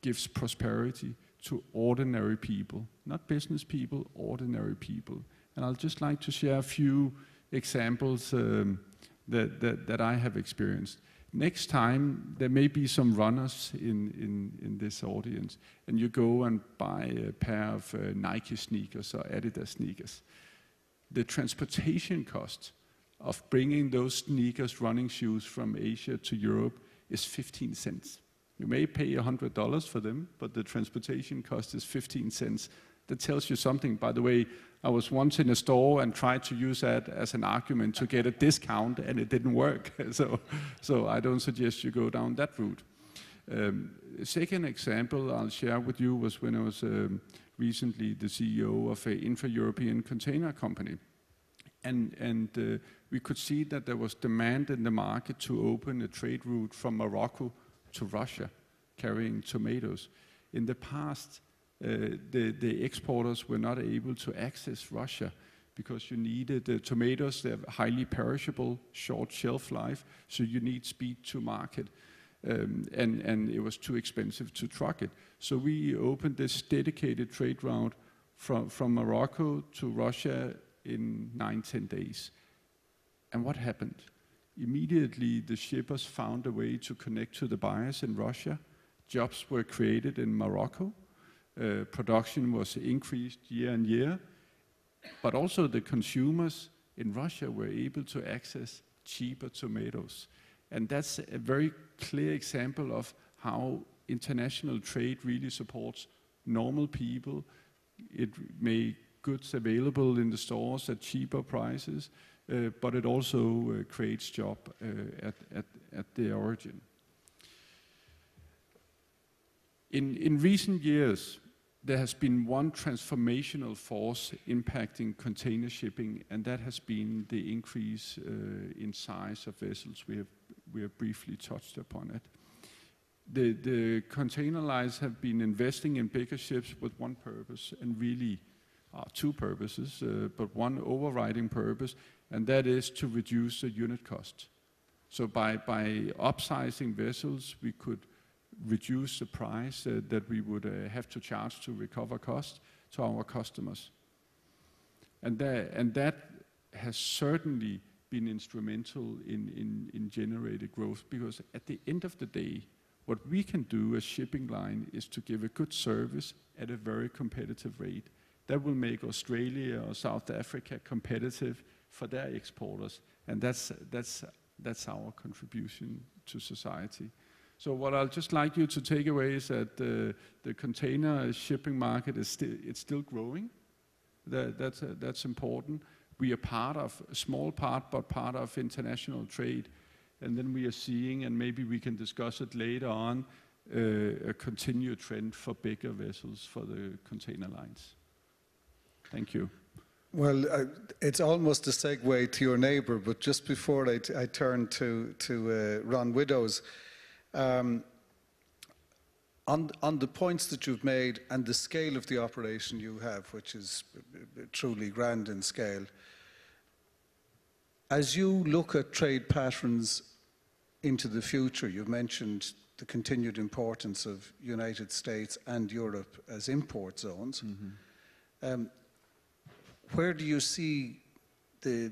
gives prosperity to ordinary people, not business people, ordinary people. And I'll just like to share a few examples that I have experienced. Next time, there may be some runners in this audience, and you go and buy a pair of Nike sneakers or Adidas sneakers. The transportation cost of bringing those sneakers, running shoes from Asia to Europe is 15 cents. You may pay $100 for them, but the transportation cost is 15 cents. That tells you something. By the way, I was once in a store and tried to use that as an argument to get a discount, and it didn't work. So I don't suggest you go down that route. Second example I'll share with you was when I was recently the CEO of an intra-European container company. And we could see that there was demand in the market to open a trade route from Morocco to Russia, carrying tomatoes. In the past, the exporters were not able to access Russia because you needed tomatoes. They're highly perishable, short shelf life, so you need speed to market. And it was too expensive to truck it. So we opened this dedicated trade route from Morocco to Russia in 9-10 days. And what happened? Immediately, the shippers found a way to connect to the buyers in Russia. Jobs were created in Morocco. Production was increased year on year. But also the consumers in Russia were able to access cheaper tomatoes. And that's a very clear example of how international trade really supports normal people. It makes goods available in the stores at cheaper prices, but it also creates jobs at the origin. In recent years, there has been one transformational force impacting container shipping, and that has been the increase in size of vessels. We have briefly touched upon it. The container lines have been investing in bigger ships with one purpose, and really two purposes, but one overriding purpose, and that is to reduce the unit cost. So by upsizing vessels, we could reduce the price that we would have to charge to recover costs to our customers. And that has certainly been instrumental in generating growth, because at the end of the day, what we can do as shipping line is to give a good service at a very competitive rate. That will make Australia or South Africa competitive for their exporters, and that's our contribution to society. So what I'd just like you to take away is that the container shipping market is still growing. That's important. We are part of a small part, but part of international trade. And then we are seeing, and maybe we can discuss it later on, a continued trend for bigger vessels for the container lines. Thank you. Well, it's almost a segue to your neighbour, but just before I turn to Ron Widdows, on the points that you've made and the scale of the operation you have, which is truly grand in scale, as you look at trade patterns into the future, you've mentioned the continued importance of United States and Europe as import zones. Mm-hmm. Where do you see the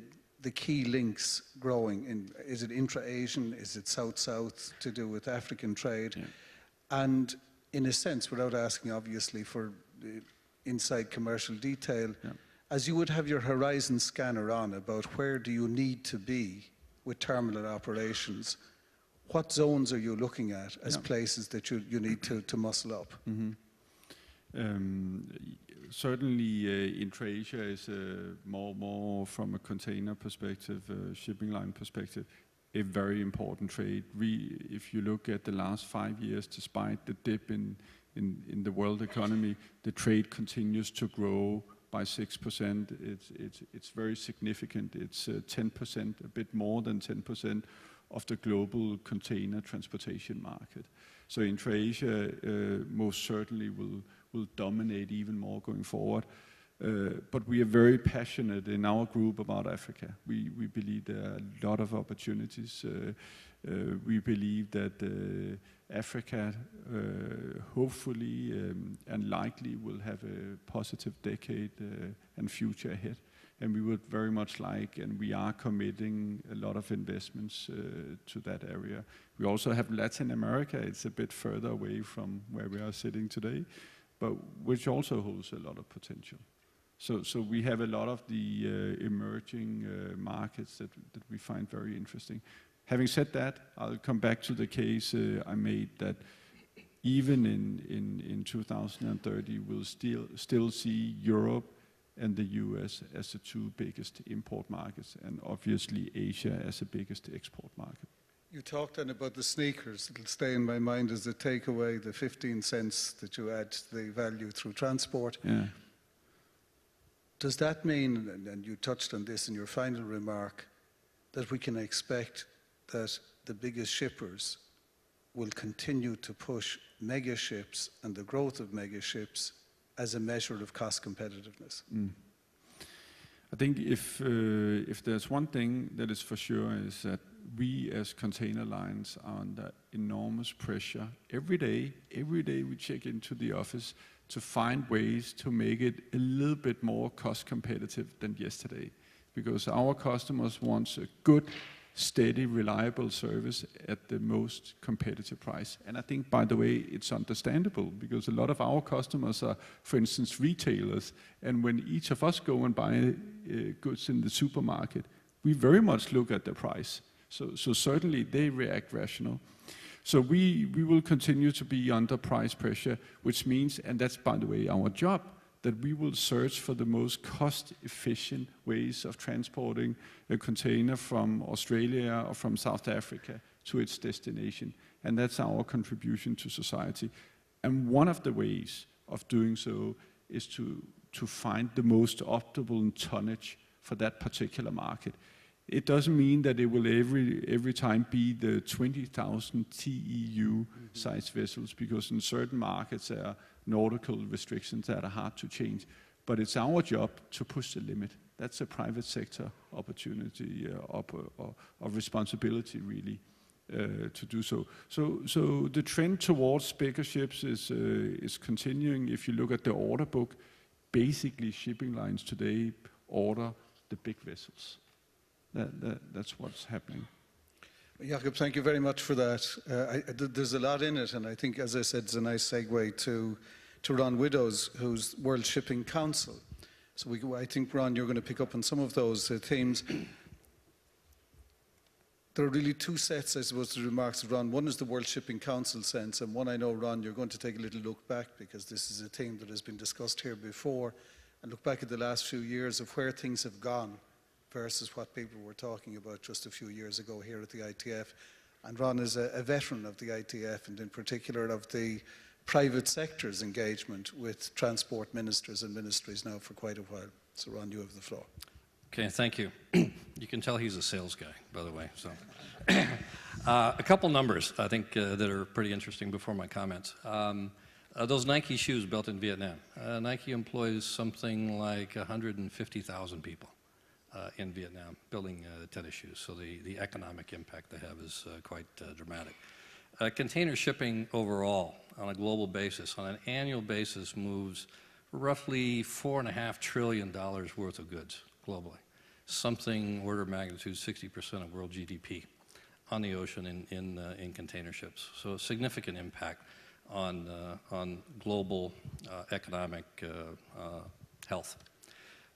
key links growing? Is it intra-Asian? Is it South-South to do with African trade? Yeah. And in a sense, without asking obviously for the inside commercial detail, yeah, as you would have your horizon scanner on about where do you need to be with terminal operations, what zones are you looking at as, yeah, places that you need to muscle up? Mm-hmm. Certainly intra-Asia is more from a container perspective, shipping line perspective, a very important trade. If you look at the last 5 years, despite the dip in the world economy, the trade continues to grow by 6%. It's very significant. It's 10%, a bit more than 10% of the global container transportation market. So intra-Asia most certainly will dominate even more going forward. But we are very passionate in our group about Africa. We believe there are a lot of opportunities. We believe that Africa hopefully and likely will have a positive decade and future ahead. And we would very much like, and we are committing a lot of investments to that area. We also have Latin America. It's a bit further away from where we are sitting today, but which also holds a lot of potential. So we have a lot of the emerging markets that we find very interesting. Having said that, I'll come back to the case I made that even in 2030, we'll still see Europe and the US as the two biggest import markets, and obviously Asia as the biggest export market. You talked then about the sneakers. It'll stay in my mind as a takeaway, the 15 cents that you add to the value through transport. Yeah. Does that mean, and you touched on this in your final remark, that we can expect that the biggest shippers will continue to push mega ships and the growth of mega ships as a measure of cost competitiveness? Mm. I think if there's one thing that is for sure is that we as container lines are under enormous pressure. Every day we check into the office to find ways to make it a little bit more cost competitive than yesterday, because our customers want a good, steady, reliable service at the most competitive price. And I think, by the way, it's understandable, because a lot of our customers are, for instance, retailers, and when each of us go and buy goods in the supermarket, we very much look at the price. So certainly they react rational. So we will continue to be under price pressure, which means, and that's, by the way, our job, that we will search for the most cost-efficient ways of transporting a container from Australia or from South Africa to its destination. And that's our contribution to society. And one of the ways of doing so is to find the most optimal tonnage for that particular market. It doesn't mean that it will every time be the 20,000 TEU size vessels, because in certain markets there are nautical restrictions that are hard to change. But it's our job to push the limit. That's a private sector opportunity of responsibility, really. to do so. So the trend towards bigger ships is continuing. If you look at the order book, basically shipping lines today order the big vessels. That's what's happening. Jakob, thank you very much for that. There's a lot in it, and I think, as I said, it's a nice segue to Ron Widows, who's World Shipping Council. So I think, Ron, you're going to pick up on some of those themes. There are really two sets, I suppose, to remarks of Ron. One is the World Shipping Council sense, and one I know, Ron, you're going to take a little look back, because this is a theme that has been discussed here before, and look back at the last few years of where things have gone versus what people were talking about just a few years ago here at the ITF. And Ron is a veteran of the ITF, and in particular of the private sector's engagement with transport ministers and ministries now for quite a while. So Ron, you have the floor. Okay, thank you. You can tell he's a sales guy, by the way. So, a couple numbers I think that are pretty interesting before my comments. Those Nike shoes built in Vietnam. Nike employs something like 150,000 people in Vietnam building tennis shoes. So the economic impact they have is quite dramatic. Container shipping overall on a global basis, on an annual basis, moves roughly $4.5 trillion worth of goods globally. Something order of magnitude 60% of world GDP on the ocean in container ships. So a significant impact on global economic health.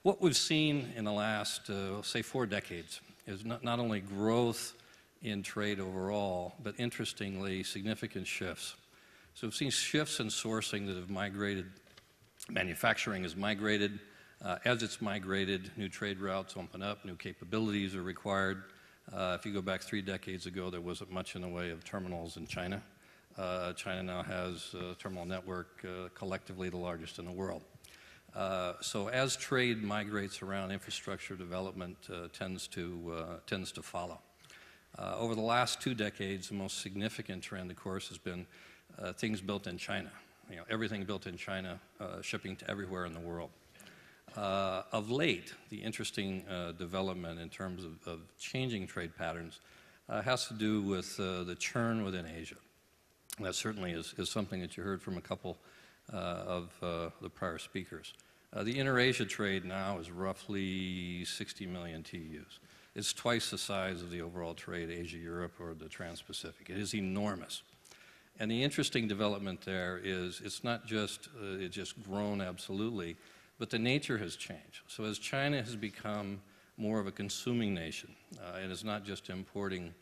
What we've seen in the last, say, 4 decades is not only growth in trade overall, but interestingly, significant shifts. So we've seen shifts in sourcing that have migrated. Manufacturing has migrated. As it's migrated, new trade routes open up, new capabilities are required. If you go back 3 decades ago, there wasn't much in the way of terminals in China. China now has a terminal network collectively the largest in the world. So as trade migrates around, infrastructure development tends to follow. Over the last 2 decades, the most significant trend, of course, has been things built in China. You know, everything built in China, shipping to everywhere in the world. Of late, the interesting development in terms of changing trade patterns has to do with the churn within Asia. That certainly is something that you heard from a couple of the prior speakers. The inter-Asia trade now is roughly 60 million TEUs. It's twice the size of the overall trade Asia-Europe or the Trans-Pacific. It is enormous. And the interesting development there is it's not just, it's just grown absolutely, but the nature has changed. So as China has become more of a consuming nation, and is not just importing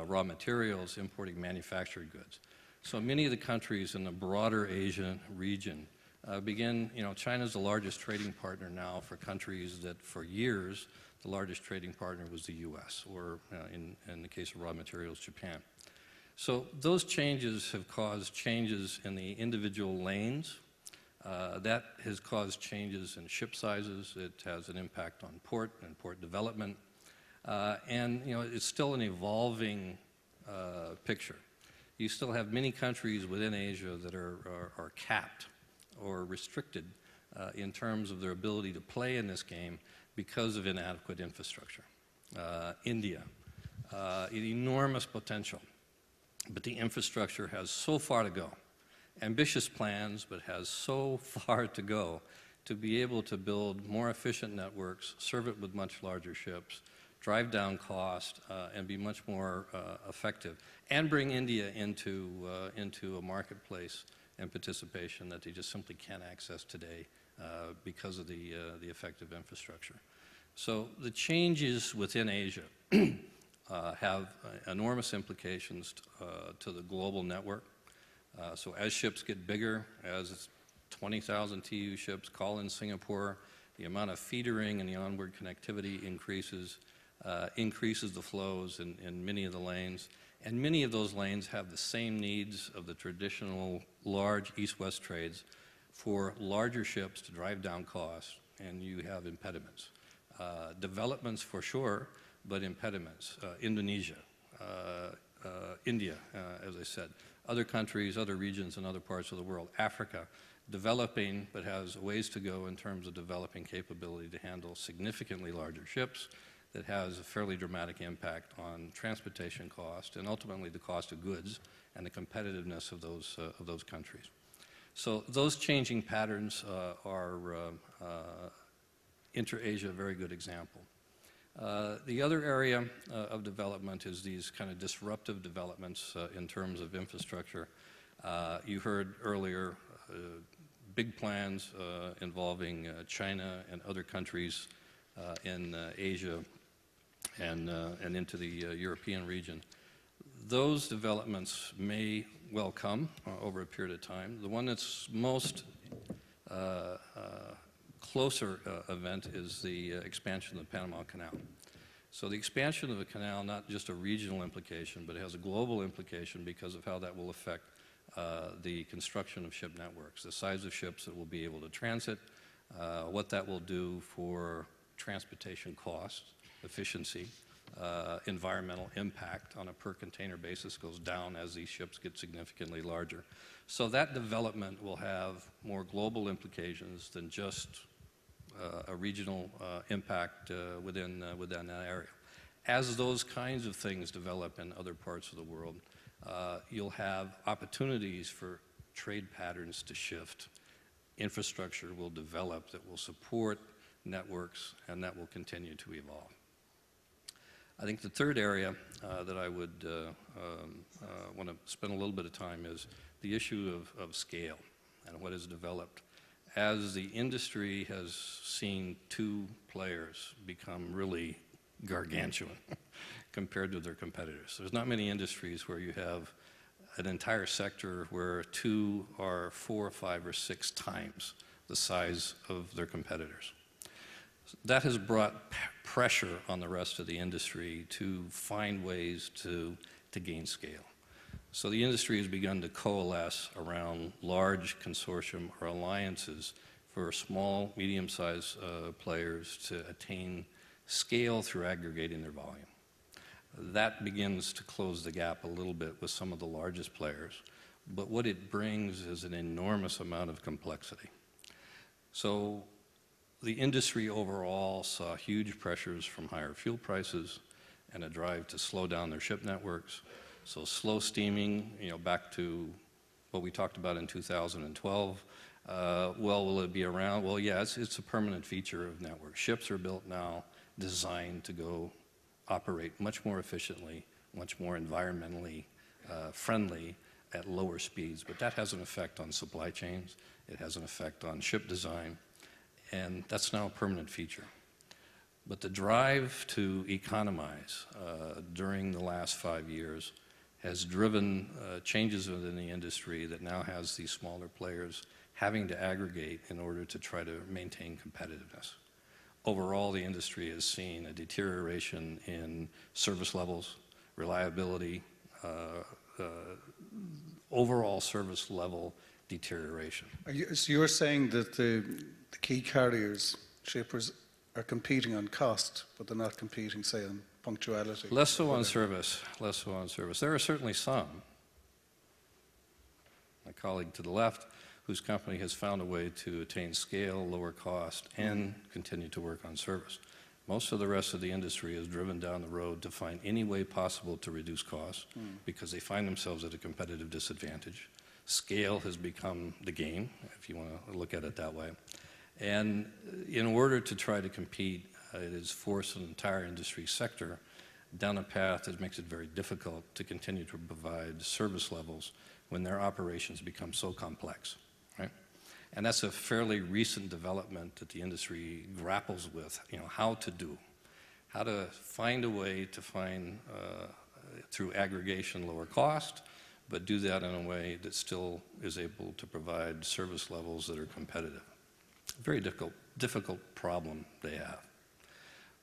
raw materials, importing manufactured goods. So many of the countries in the broader Asian region China's the largest trading partner now for countries that for years, the largest trading partner was the US, or in the case of raw materials, Japan. So those changes have caused changes in the individual lanes. That has caused changes in ship sizes. It has an impact on port and port development. It's still an evolving picture. You still have many countries within Asia that are capped or restricted in terms of their ability to play in this game because of inadequate infrastructure. India, an enormous potential, but the infrastructure has so far to go. Ambitious plans, but has so far to go to be able to build more efficient networks, serve it with much larger ships, drive down cost, and be much more effective, and bring India into a marketplace and participation that they just simply can't access today because of the effective infrastructure. So the changes within Asia have enormous implications to the global network. So as ships get bigger, as 20,000 TEU ships call in Singapore, the amount of feedering and the onward connectivity increases the flows in many of the lanes. And many of those lanes have the same needs of the traditional large east-west trades for larger ships to drive down costs, and you have impediments. Developments for sure, but impediments. Indonesia, India, as I said, other countries, other regions in other parts of the world. Africa, developing, but has ways to go in terms of developing capability to handle significantly larger ships that has a fairly dramatic impact on transportation cost and ultimately the cost of goods and the competitiveness of those countries. So those changing patterns are inter-Asia a very good example. The other area of development is these kind of disruptive developments in terms of infrastructure. You heard earlier big plans involving China and other countries in Asia and into the European region. Those developments may well come over a period of time. The one that's most closer event is the expansion of the Panama Canal. So the expansion of the canal, not just a regional implication, but it has a global implication because of how that will affect the construction of ship networks, the size of ships that will be able to transit, what that will do for transportation costs, efficiency, environmental impact on a per container basis goes down as these ships get significantly larger. So that development will have more global implications than just a regional impact within that area. As those kinds of things develop in other parts of the world, you'll have opportunities for trade patterns to shift. Infrastructure will develop that will support networks, and that will continue to evolve. I think the third area that I would want to spend a little bit of time is the issue of scale and what is developed. As the industry has seen two players become really gargantuan compared to their competitors. There's not many industries where you have an entire sector where two are 4 or 5 or 6 times the size of their competitors. That has brought pressure on the rest of the industry to find ways to gain scale. So the industry has begun to coalesce around large consortium or alliances for small, medium-sized players to attain scale through aggregating their volume. That begins to close the gap a little bit with some of the largest players, but what it brings is an enormous amount of complexity. So the industry overall saw huge pressures from higher fuel prices and a drive to slow down their ship networks. So slow steaming, back to what we talked about in 2012. Well, will it be around? Well, yeah, it's a permanent feature of networks. Ships are built now, designed to go operate much more efficiently, much more environmentally friendly at lower speeds. But that has an effect on supply chains. It has an effect on ship design. And that's now a permanent feature. But the drive to economize during the last 5 years has driven changes within the industry that now has these smaller players having to aggregate in order to try to maintain competitiveness. Overall, the industry has seen a deterioration in service levels, reliability, overall service level deterioration. So you're saying that the key carriers, shippers, are competing on cost, but they're not competing, say, on punctuality? Less so on service, less so on service. There are certainly some, my colleague to the left, whose company has found a way to attain scale, lower cost, and continue to work on service. Most of the rest of the industry is driven down the road to find any way possible to reduce costs because they find themselves at a competitive disadvantage. Scale has become the game, if you want to look at it that way. And in order to try to compete, it has forced an entire industry sector down a path that makes it very difficult to continue to provide service levels when their operations become so complex, right? And that's a fairly recent development that the industry grapples with, how to find a way to find, through aggregation, lower cost, but do that in a way that still is able to provide service levels that are competitive. Very difficult problem they have.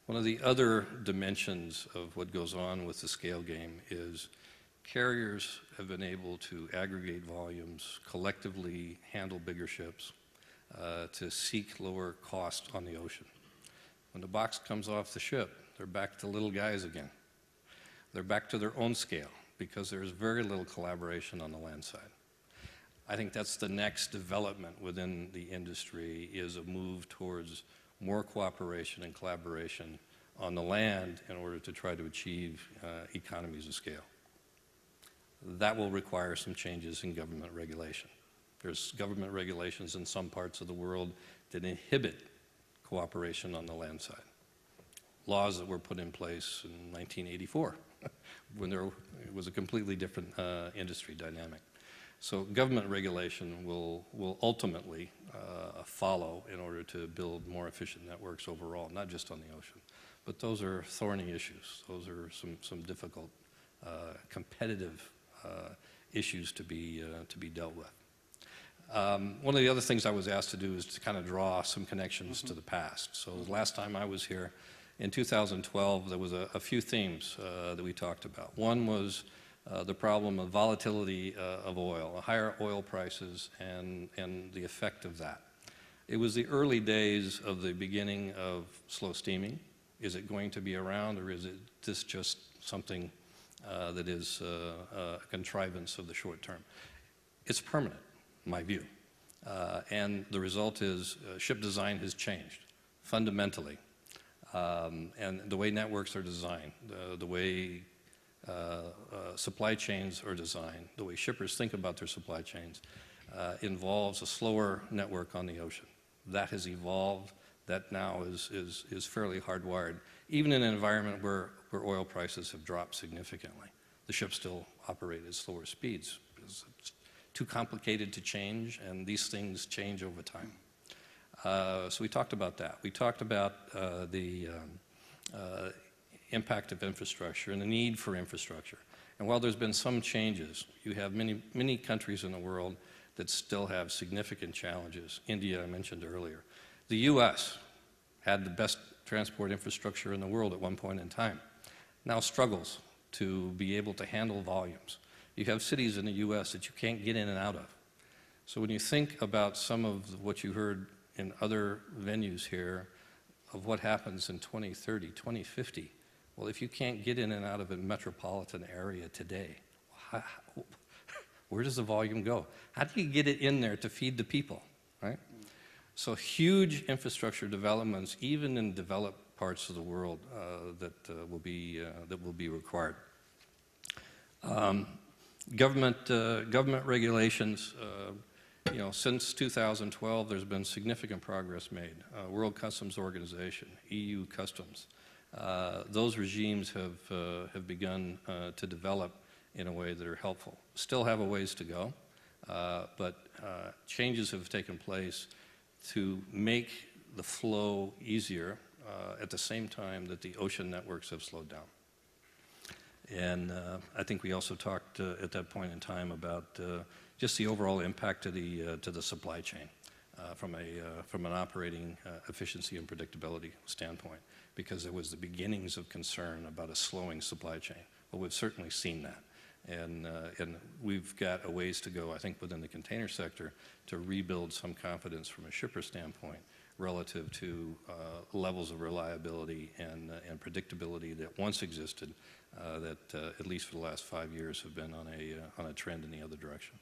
One of the other dimensions of what goes on with the scale game is carriers have been able to aggregate volumes, collectively handle bigger ships, to seek lower cost on the ocean. When the box comes off the ship, they're back to little guys again. They're back to their own scale because there's very little collaboration on the land side. I think that's the next development within the industry, is a move towards more cooperation and collaboration on the land in order to try to achieve economies of scale. That will require some changes in government regulation. There's government regulations in some parts of the world that inhibit cooperation on the land side. Laws that were put in place in 1984 when there was a completely different industry dynamic. So government regulation will ultimately follow in order to build more efficient networks overall, not just on the ocean. But those are thorny issues. Those are some difficult competitive issues to be dealt with. One of the other things I was asked to do is to kind of draw some connections to the past. So the last time I was here, in 2012, there was a few themes that we talked about. One was the problem of volatility of oil, higher oil prices, and the effect of that. It was the early days of the beginning of slow steaming. Is it going to be around, or is it this just something that is a contrivance of the short term? It's permanent, in my view. And the result is ship design has changed fundamentally. And the way networks are designed, the way supply chains are designed, the way shippers think about their supply chains, involves a slower network on the ocean. That has evolved. That now is fairly hardwired, even in an environment where oil prices have dropped significantly. The ships still operate at slower speeds because it's too complicated to change, and these things change over time. So we talked about that. We talked about the impact of infrastructure and the need for infrastructure. And while there's been some changes, you have many countries in the world that still have significant challenges. India, I mentioned earlier. The U.S. had the best transport infrastructure in the world at one point in time, now struggles to be able to handle volumes. You have cities in the U.S. that you can't get in and out of. So when you think about some of what you heard in other venues here of what happens in 2030, 2050, well, if you can't get in and out of a metropolitan area today, where does the volume go? How do you get it in there to feed the people, right? So huge infrastructure developments, even in developed parts of the world, that will be required. Government regulations. Since 2012, there's been significant progress made. World Customs Organization, EU Customs. Those regimes have begun to develop in a way that are helpful. Still have a ways to go, but changes have taken place to make the flow easier at the same time that the ocean networks have slowed down. And I think we also talked at that point in time about just the overall impact to the supply chain from an operating efficiency and predictability standpoint, because there was the beginnings of concern about a slowing supply chain. Well, we've certainly seen that. And we've got a ways to go, I think, within the container sector to rebuild some confidence from a shipper standpoint relative to levels of reliability and predictability that once existed that at least for the last 5 years have been on a trend in the other direction.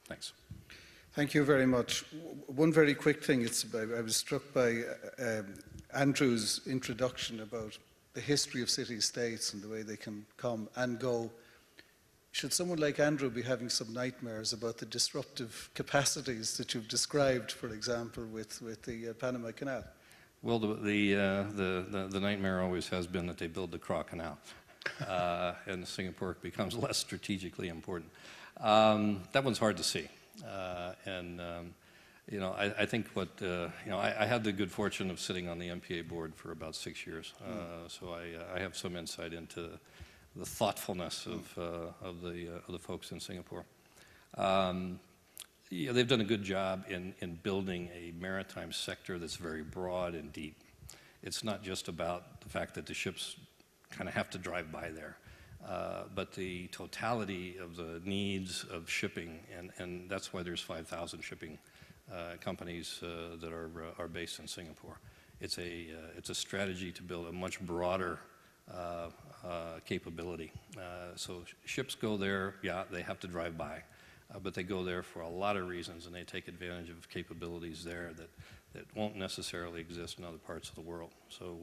Thanks. Thank you very much. One very quick thing, I was struck by Andrew's introduction about the history of city-states and the way they can come and go. Should someone like Andrew be having some nightmares about the disruptive capacities that you've described, for example, with the Panama Canal? Well, the nightmare always has been that they build the Craw Canal, and Singapore becomes less strategically important. That one's hard to see, I think I had the good fortune of sitting on the MPA board for about 6 years, so I have some insight into the thoughtfulness of the folks in Singapore. They've done a good job in building a maritime sector that's very broad and deep. It's not just about the fact that the ships kind of have to drive by there, but the totality of the needs of shipping, and that's why there's 5,000 shipping companies that are based in Singapore. It's a strategy to build a much broader capability. So ships go there, yeah, they have to drive by, but they go there for a lot of reasons, and they take advantage of capabilities there that won't necessarily exist in other parts of the world. So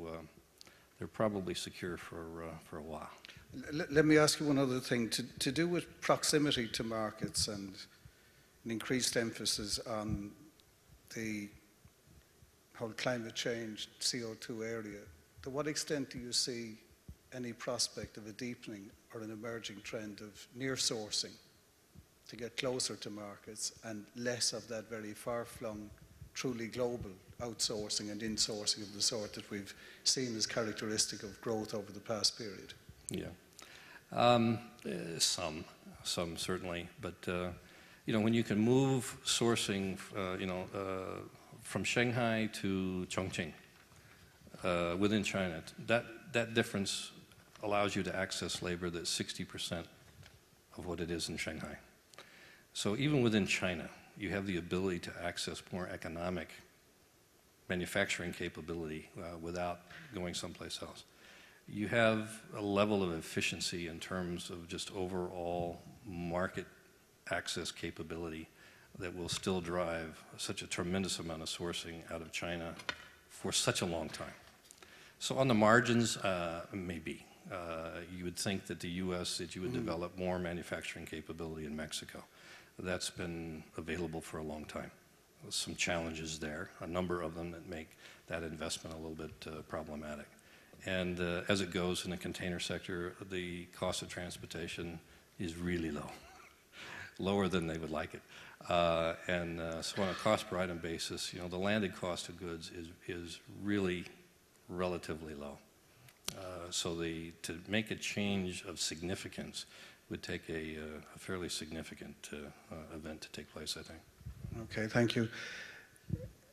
they're probably secure for a while. Let me ask you one other thing. To do with proximity to markets and an increased emphasis on the whole climate change, CO2 area, to what extent do you see any prospect of a deepening or an emerging trend of near sourcing to get closer to markets and less of that very far-flung, truly global outsourcing and insourcing of the sort that we've seen as characteristic of growth over the past period? Yeah, some certainly, but you know, when you can move sourcing, from Shanghai to Chongqing within China, that difference allows you to access labor that's 60% of what it is in Shanghai. So even within China, you have the ability to access more economic manufacturing capability without going someplace else. You have a level of efficiency in terms of just overall market access capability that will still drive such a tremendous amount of sourcing out of China for such a long time. So on the margins, maybe. You would think that the US, that you would develop more manufacturing capability in Mexico. That's been available for a long time. There's some challenges there, a number of them that make that investment a little bit problematic. And as it goes in the container sector, the cost of transportation is really low, lower than they would like it. So on a cost per item basis, you know, the landed cost of goods is really relatively low. So to make a change of significance would take a fairly significant event to take place, I think. Okay, thank you.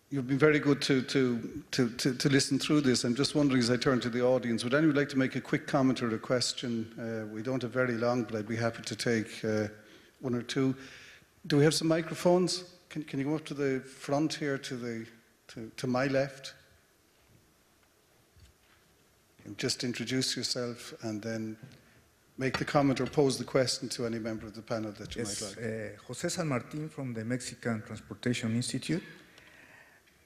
You've been very good to listen through this. I'm just wondering, as I turn to the audience, would anyone like to make a quick comment or a question? We don't have very long, but I'd be happy to take one or two. Do we have some microphones? Can you go up to the front here, to my left? Just introduce yourself and then make the comment or pose the question to any member of the panel that you might like. José San Martín from the Mexican Transportation Institute.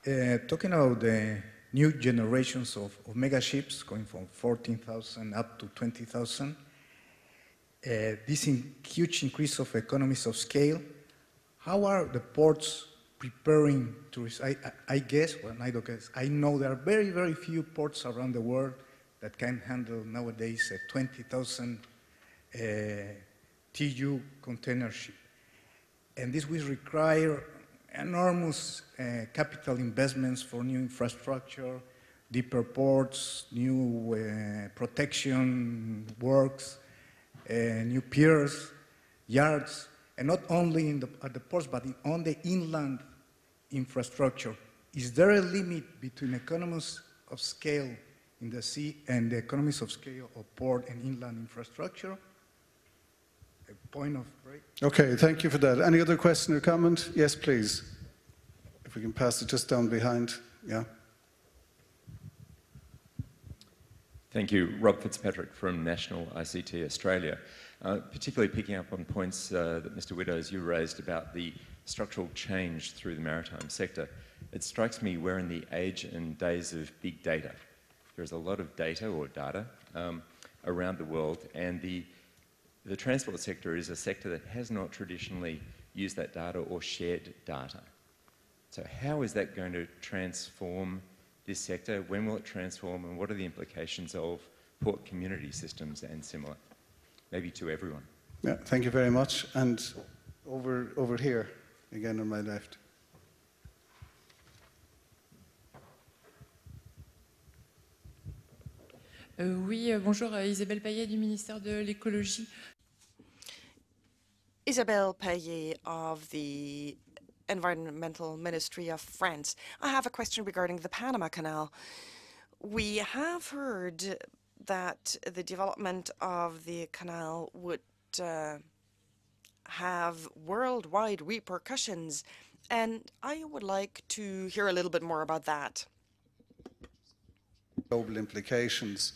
Talking about the new generations of mega ships going from 14,000 up to 20,000, this huge increase of economies of scale, how are the ports preparing to, I guess, well, I don't guess, I know there are very, very few ports around the world that can handle nowadays a 20,000 TEU container ship. And this will require enormous capital investments for new infrastructure, deeper ports, new protection works, new piers, yards, and not only at the ports, but on the inland infrastructure. Is there a limit between economies of scale in the sea and the economies of scale of port and inland infrastructure? A point of break. Okay, thank you for that. Any other question or comment? Yes, please. If we can pass it just down behind. Yeah. Thank you. Rob Fitzpatrick from National ICT Australia. Particularly picking up on points that Mr. Widows, you raised about the structural change through the maritime sector. It strikes me we're in the age and days of big data. There's a lot of data or data around the world, and the transport sector is a sector that has not traditionally used that data or shared data. So how is that going to transform this sector? When will it transform, and what are the implications of port community systems and similar? Maybe to everyone. Yeah, thank you very much. And over here, again on my left. Oui, bonjour, Isabelle Payet du ministère de l'Écologie. Isabelle Payet of the Environmental Ministry of France. I have a question regarding the Panama Canal. We have heard that the development of the canal would have worldwide repercussions, and I would like to hear a little bit more about that. Global implications.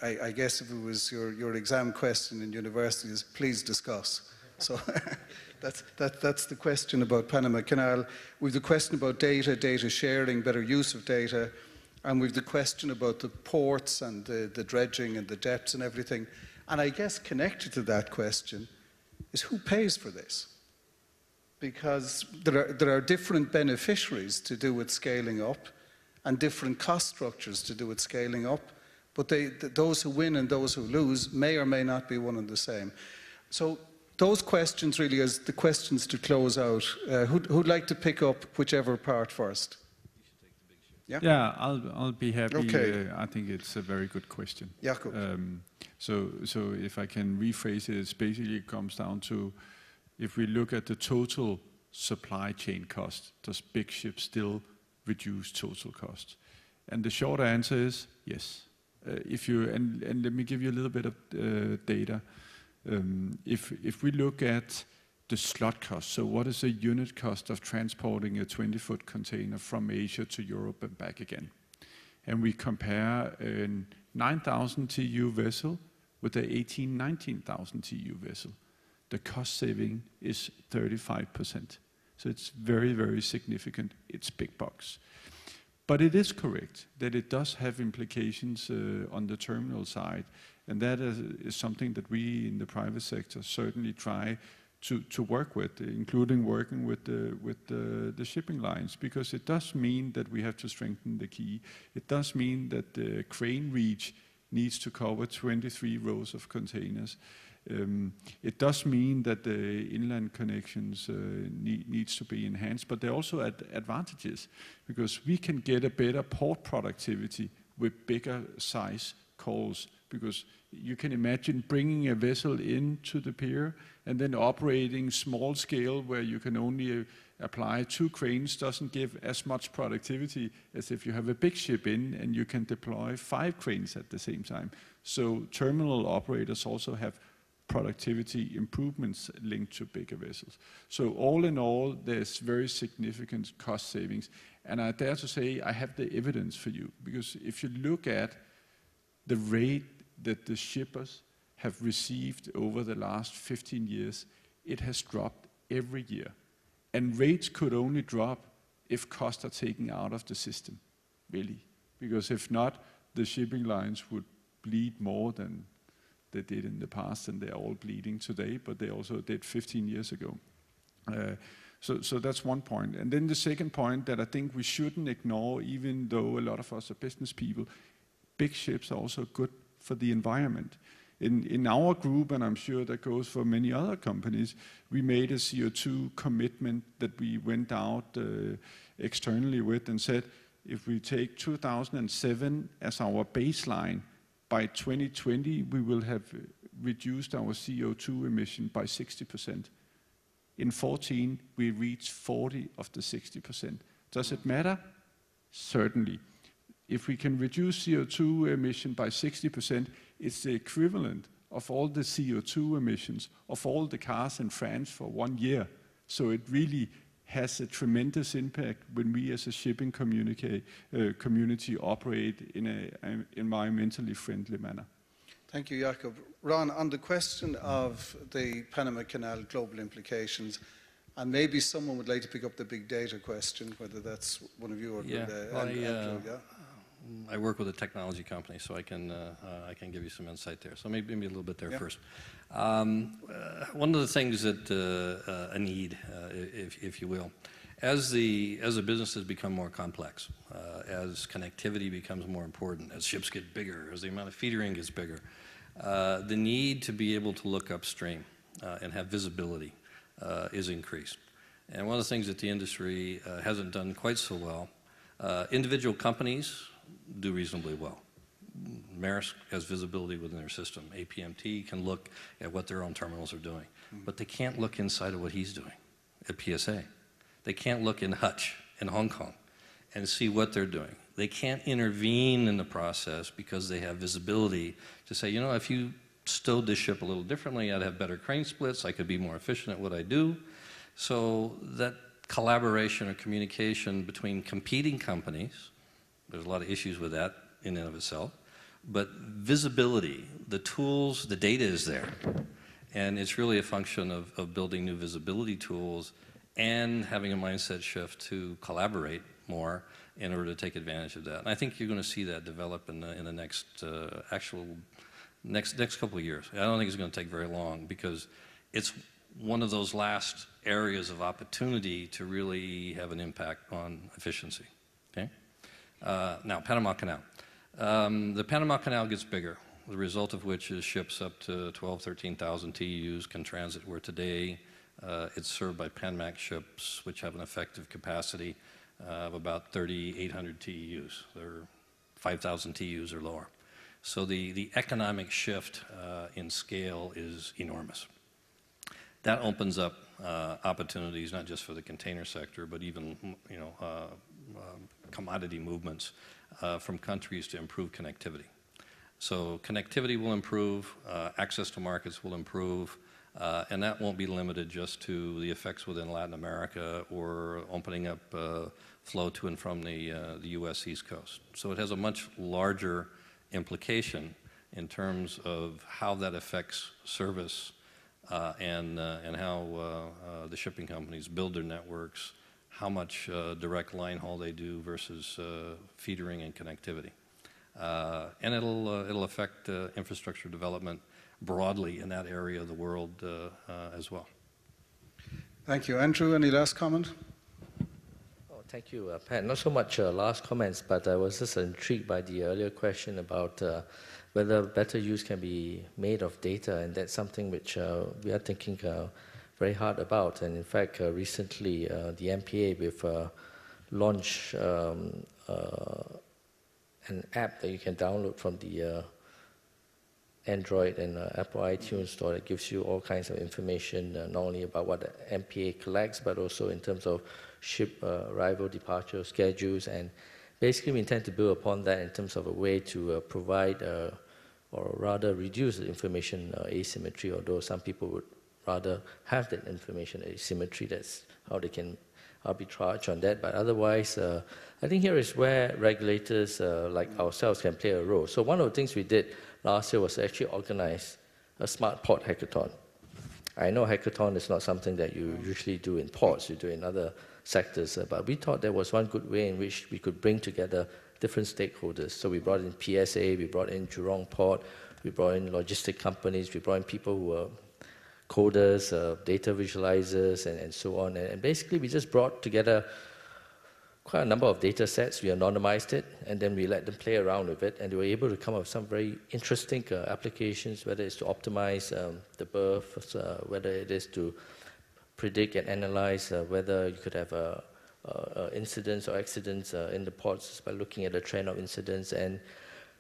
I guess if it was your exam question in universities, please discuss. So that's the question about Panama Canal. With the question about data sharing, better use of data, and we've the question about the ports and the dredging and the depths and everything. And I guess connected to that question is who pays for this? Because there are different beneficiaries to do with scaling up and different cost structures to do with scaling up, but those who win and those who lose may or may not be one and the same. So those questions really as the questions to close out. Who'd like to pick up whichever part first? Yeah, I'll be happy. Okay. I think it's a very good question. Jakob. So if I can rephrase it, it basically comes down to, if we look at the total supply chain cost, does big ships still reduce total cost? And the short answer is yes. And let me give you a little bit of data. If we look at the slot cost, so what is the unit cost of transporting a 20-foot container from Asia to Europe and back again? And we compare a 9,000 TEU vessel with an 19,000 TEU vessel. The cost saving is 35%. So it's very, very significant. It's big bucks. But it is correct that it does have implications on the terminal side. And that is something that we in the private sector certainly try to work with, including working with the shipping lines, because it does mean that we have to strengthen the quay. It does mean that the crane reach needs to cover 23 rows of containers. It does mean that the inland connections needs to be enhanced, but there are also advantages, because we can get a better port productivity with bigger size calls, because you can imagine bringing a vessel into the pier and then operating small scale where you can only apply 2 cranes doesn't give as much productivity as if you have a big ship in and you can deploy 5 cranes at the same time. So terminal operators also have productivity improvements linked to bigger vessels. So all in all, there's very significant cost savings. And I dare to say I have the evidence for you, because if you look at the rate that the shippers have received over the last 15 years, it has dropped every year. And rates could only drop if costs are taken out of the system, really. Because if not, the shipping lines would bleed more than they did in the past, and they're all bleeding today, but they also did 15 years ago. So that's one point. And then the second point that I think we shouldn't ignore, even though a lot of us are business people, big ships are also good for the environment. In our group, and I'm sure that goes for many other companies, we made a CO2 commitment that we went out externally with and said, if we take 2007 as our baseline, by 2020 we will have reduced our CO2 emission by 60%. In 14, we reached 40 of the 60%. Does it matter? Certainly. If we can reduce CO2 emission by 60%, it's the equivalent of all the CO2 emissions of all the cars in France for 1 year. So it really has a tremendous impact when we as a shipping community operate in an environmentally friendly manner. Thank you, Jakob. Ron, on the question of the Panama Canal global implications, and maybe someone would like to pick up the big data question, whether that's one of you or Andrew. I work with a technology company, so I can give you some insight there. So maybe a little bit there first. One of the things that a need, if you will, as the businesses become more complex, as connectivity becomes more important, as ships get bigger, as the amount of feedering gets bigger, the need to be able to look upstream and have visibility is increased. And one of the things that the industry hasn't done quite so well, individual companies do reasonably well. Maersk has visibility within their system. APMT can look at what their own terminals are doing. But they can't look inside of what he's doing at PSA. They can't look in Hutch in Hong Kong and see what they're doing. They can't intervene in the process because they have visibility to say, you know, if you stowed this ship a little differently, I'd have better crane splits, I could be more efficient at what I do. So that collaboration or communication between competing companies, there's a lot of issues with that in and of itself, but visibility, the tools, the data is there. And it's really a function of building new visibility tools and having a mindset shift to collaborate more in order to take advantage of that. And I think you're going to see that develop in the next next couple of years. I don't think it's going to take very long because it's one of those last areas of opportunity to really have an impact on efficiency. Okay? Now, Panama Canal. The Panama Canal gets bigger, the result of which is ships up to 12, 13,000 TEUs can transit, where today it's served by Panamax ships, which have an effective capacity of about 3,800 TEUs. They're 5,000 TEUs or lower. So the economic shift in scale is enormous. That opens up opportunities not just for the container sector, but even commodity movements from countries to improve connectivity. So connectivity will improve, access to markets will improve, and that won't be limited just to the effects within Latin America or opening up flow to and from the U.S. East Coast. So it has a much larger implication in terms of how that affects service and how the shipping companies build their networks, how much direct line haul they do versus feedering and connectivity. And it'll affect infrastructure development broadly in that area of the world as well. Thank you. Andrew, any last comment? Oh, thank you, Pat. Not so much last comments, but I was just intrigued by the earlier question about whether better use can be made of data, and that's something which we are thinking very hard about. And in fact, recently the MPA we've launched an app that you can download from the Android and Apple iTunes store that gives you all kinds of information, not only about what the MPA collects, but also in terms of ship arrival, departure schedules. And basically, we intend to build upon that in terms of a way to provide, or rather reduce the information asymmetry, although some people would rather have that information asymmetry. That's how they can arbitrage on that. But otherwise, I think here is where regulators like ourselves can play a role. So one of the things we did last year was actually organize a smart port hackathon. I know hackathon is not something that you usually do in ports, you do in other sectors, but we thought there was one good way in which we could bring together different stakeholders. So we brought in PSA, we brought in Jurong Port, we brought in logistic companies, we brought in people who were coders, data visualizers, and so on. And basically, we just brought together quite a number of data sets. We anonymized it, and then we let them play around with it, and they were able to come up with some very interesting applications, whether it's to optimize the berths, whether it is to predict and analyze whether you could have incidents or accidents in the ports by looking at the trend of incidents. And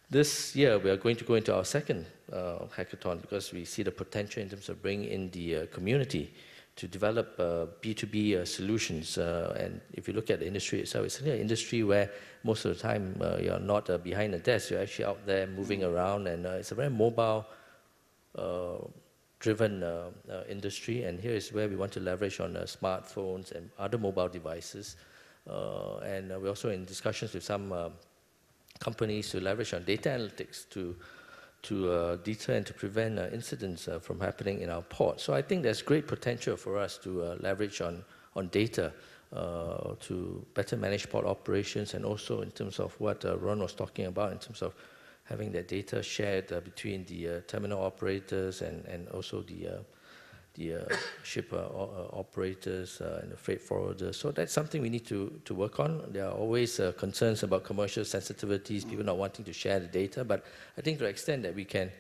this year, we are going to go into our second hackathon because we see the potential in terms of bringing in the community to develop B2B solutions. And if you look at the industry itself, it's really an industry where most of the time you're not behind a desk, you're actually out there moving around, and it's a very mobile driven industry. And here is where we want to leverage on smartphones and other mobile devices. And we're also in discussions with some companies to leverage on data analytics to deter and to prevent incidents from happening in our port. So I think there's great potential for us to leverage on data to better manage port operations, and also in terms of what Ron was talking about in terms of having that data shared between the terminal operators and also the ship operators and the freight forwarders. So that's something we need to work on. There are always concerns about commercial sensitivities, people not wanting to share the data, but I think to the extent that we can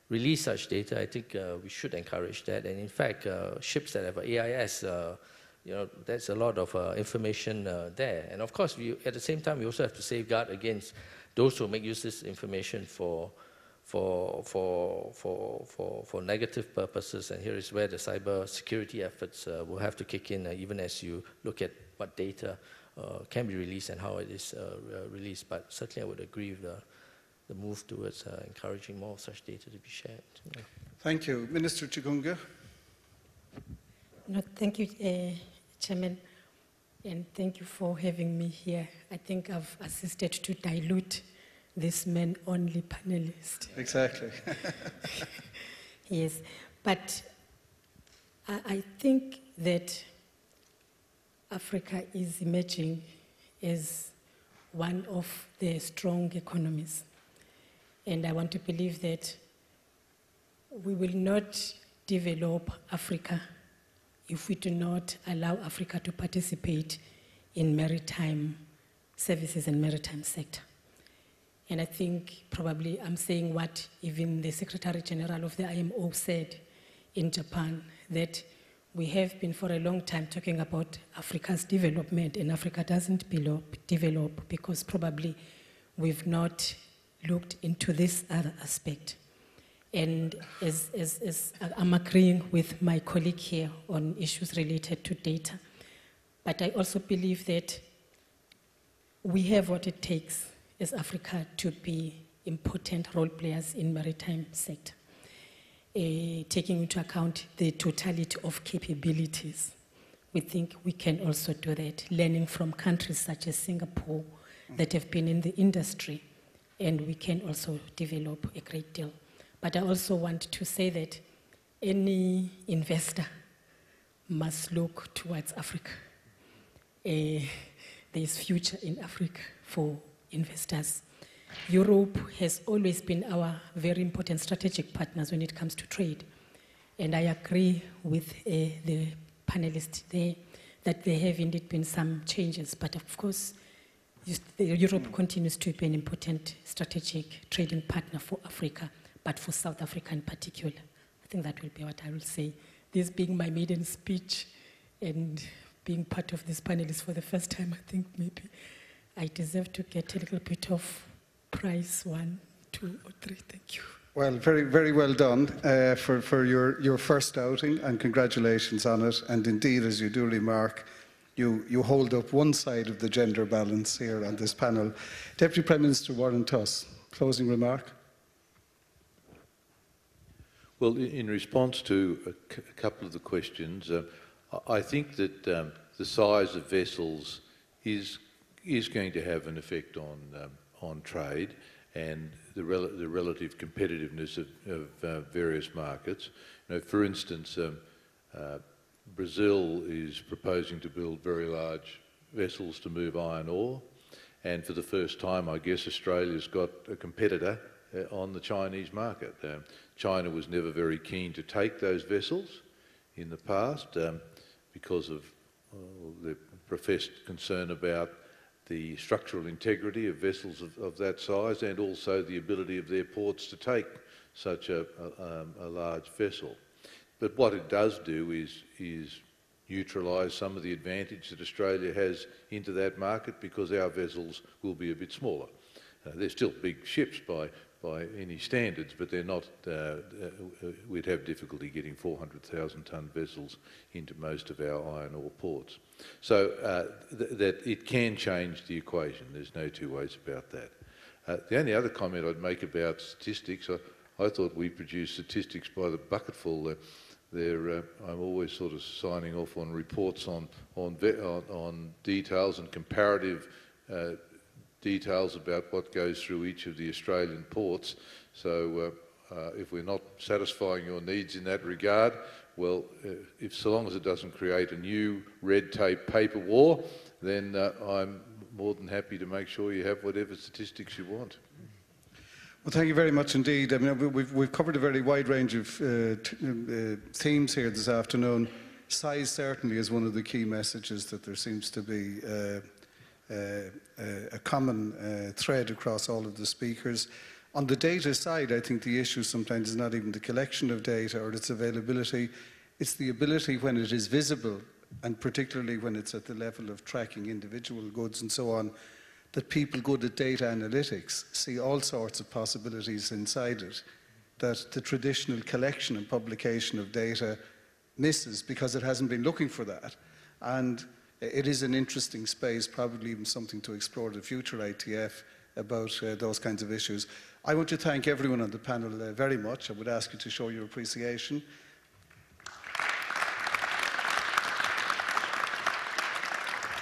release such data, I think we should encourage that. And in fact, ships that have AIS, that's a lot of information there. And of course, at the same time, we also have to safeguard against those who make use of this information for negative purposes. And here is where the cyber security efforts will have to kick in, even as you look at what data can be released and how it is released. But certainly I would agree with the move towards encouraging more of such data to be shared. Yeah. Thank you. Minister Chikunga. No, thank you, Chairman, and thank you for having me here. I think I've assisted to dilute this man-only panelist. Exactly. Yes, but I think that Africa is emerging as one of the strong economies. And I want to believe that we will not develop Africa if we do not allow Africa to participate in maritime services and maritime sector. And I think probably I'm saying what even the Secretary General of the IMO said in Japan, that we have been for a long time talking about Africa's development, and Africa doesn't develop because probably we've not looked into this other aspect. And as I'm agreeing with my colleague here on issues related to data, but I also believe that we have what it takes as Africa to be important role players in maritime sector, taking into account the totality of capabilities. We think we can also do that, learning from countries such as Singapore that have been in the industry, and we can also develop a great deal. But I also want to say that any investor must look towards Africa. There's future in Africa for investors. Europe has always been our very important strategic partners when it comes to trade. And I agree with the panelists there that there have indeed been some changes, but of course, Europe continues to be an important strategic trading partner for Africa, but for South Africa in particular. I think that will be what I will say. This being my maiden speech and being part of this panelist for the first time, I think maybe I deserve to get a little bit of prize 1, 2, or 3. Thank you. Well, very, very well done for your first outing, and congratulations on it. And indeed, as you do remark, you hold up one side of the gender balance here on this panel. Deputy Prime Minister Warren Tuss, closing remark. Well, in response to a couple of the questions, I think that the size of vessels is going to have an effect on trade and the relative competitiveness of various markets. You know, for instance, Brazil is proposing to build very large vessels to move iron ore, and for the first time, I guess, Australia's got a competitor on the Chinese market. China was never very keen to take those vessels in the past because of the professed concern about the structural integrity of vessels of that size, and also the ability of their ports to take such a large vessel. But what it does do is neutralise some of the advantage that Australia has into that market, because our vessels will be a bit smaller. They're still big ships by any standards, but they're not. We'd have difficulty getting 400,000 tonne vessels into most of our iron ore ports. So that it can change the equation. There's no two ways about that. The only other comment I'd make about statistics, I thought we produced statistics by the bucketful. I'm always sort of signing off on reports on details and comparative details about what goes through each of the Australian ports. So if we're not satisfying your needs in that regard, well, so long as it doesn't create a new red tape paper war, then I'm more than happy to make sure you have whatever statistics you want. Well, thank you very much indeed. I mean, we've covered a very wide range of themes here this afternoon. Size certainly is one of the key messages, that there seems to be a common thread across all of the speakers. On the data side, I think the issue sometimes is not even the collection of data or its availability, it's the ability when it is visible, and particularly when it's at the level of tracking individual goods and so on, that people good at data analytics see all sorts of possibilities inside it that the traditional collection and publication of data misses, because it hasn't been looking for that. And it is an interesting space, probably even something to explore the future ITF about those kinds of issues. I want to thank everyone on the panel very much. I would ask you to show your appreciation.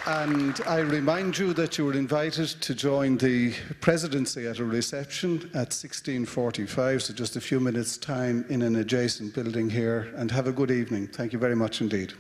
And I remind you that you were invited to join the presidency at a reception at 16:45, so just a few minutes' time in an adjacent building here. And have a good evening. Thank you very much indeed.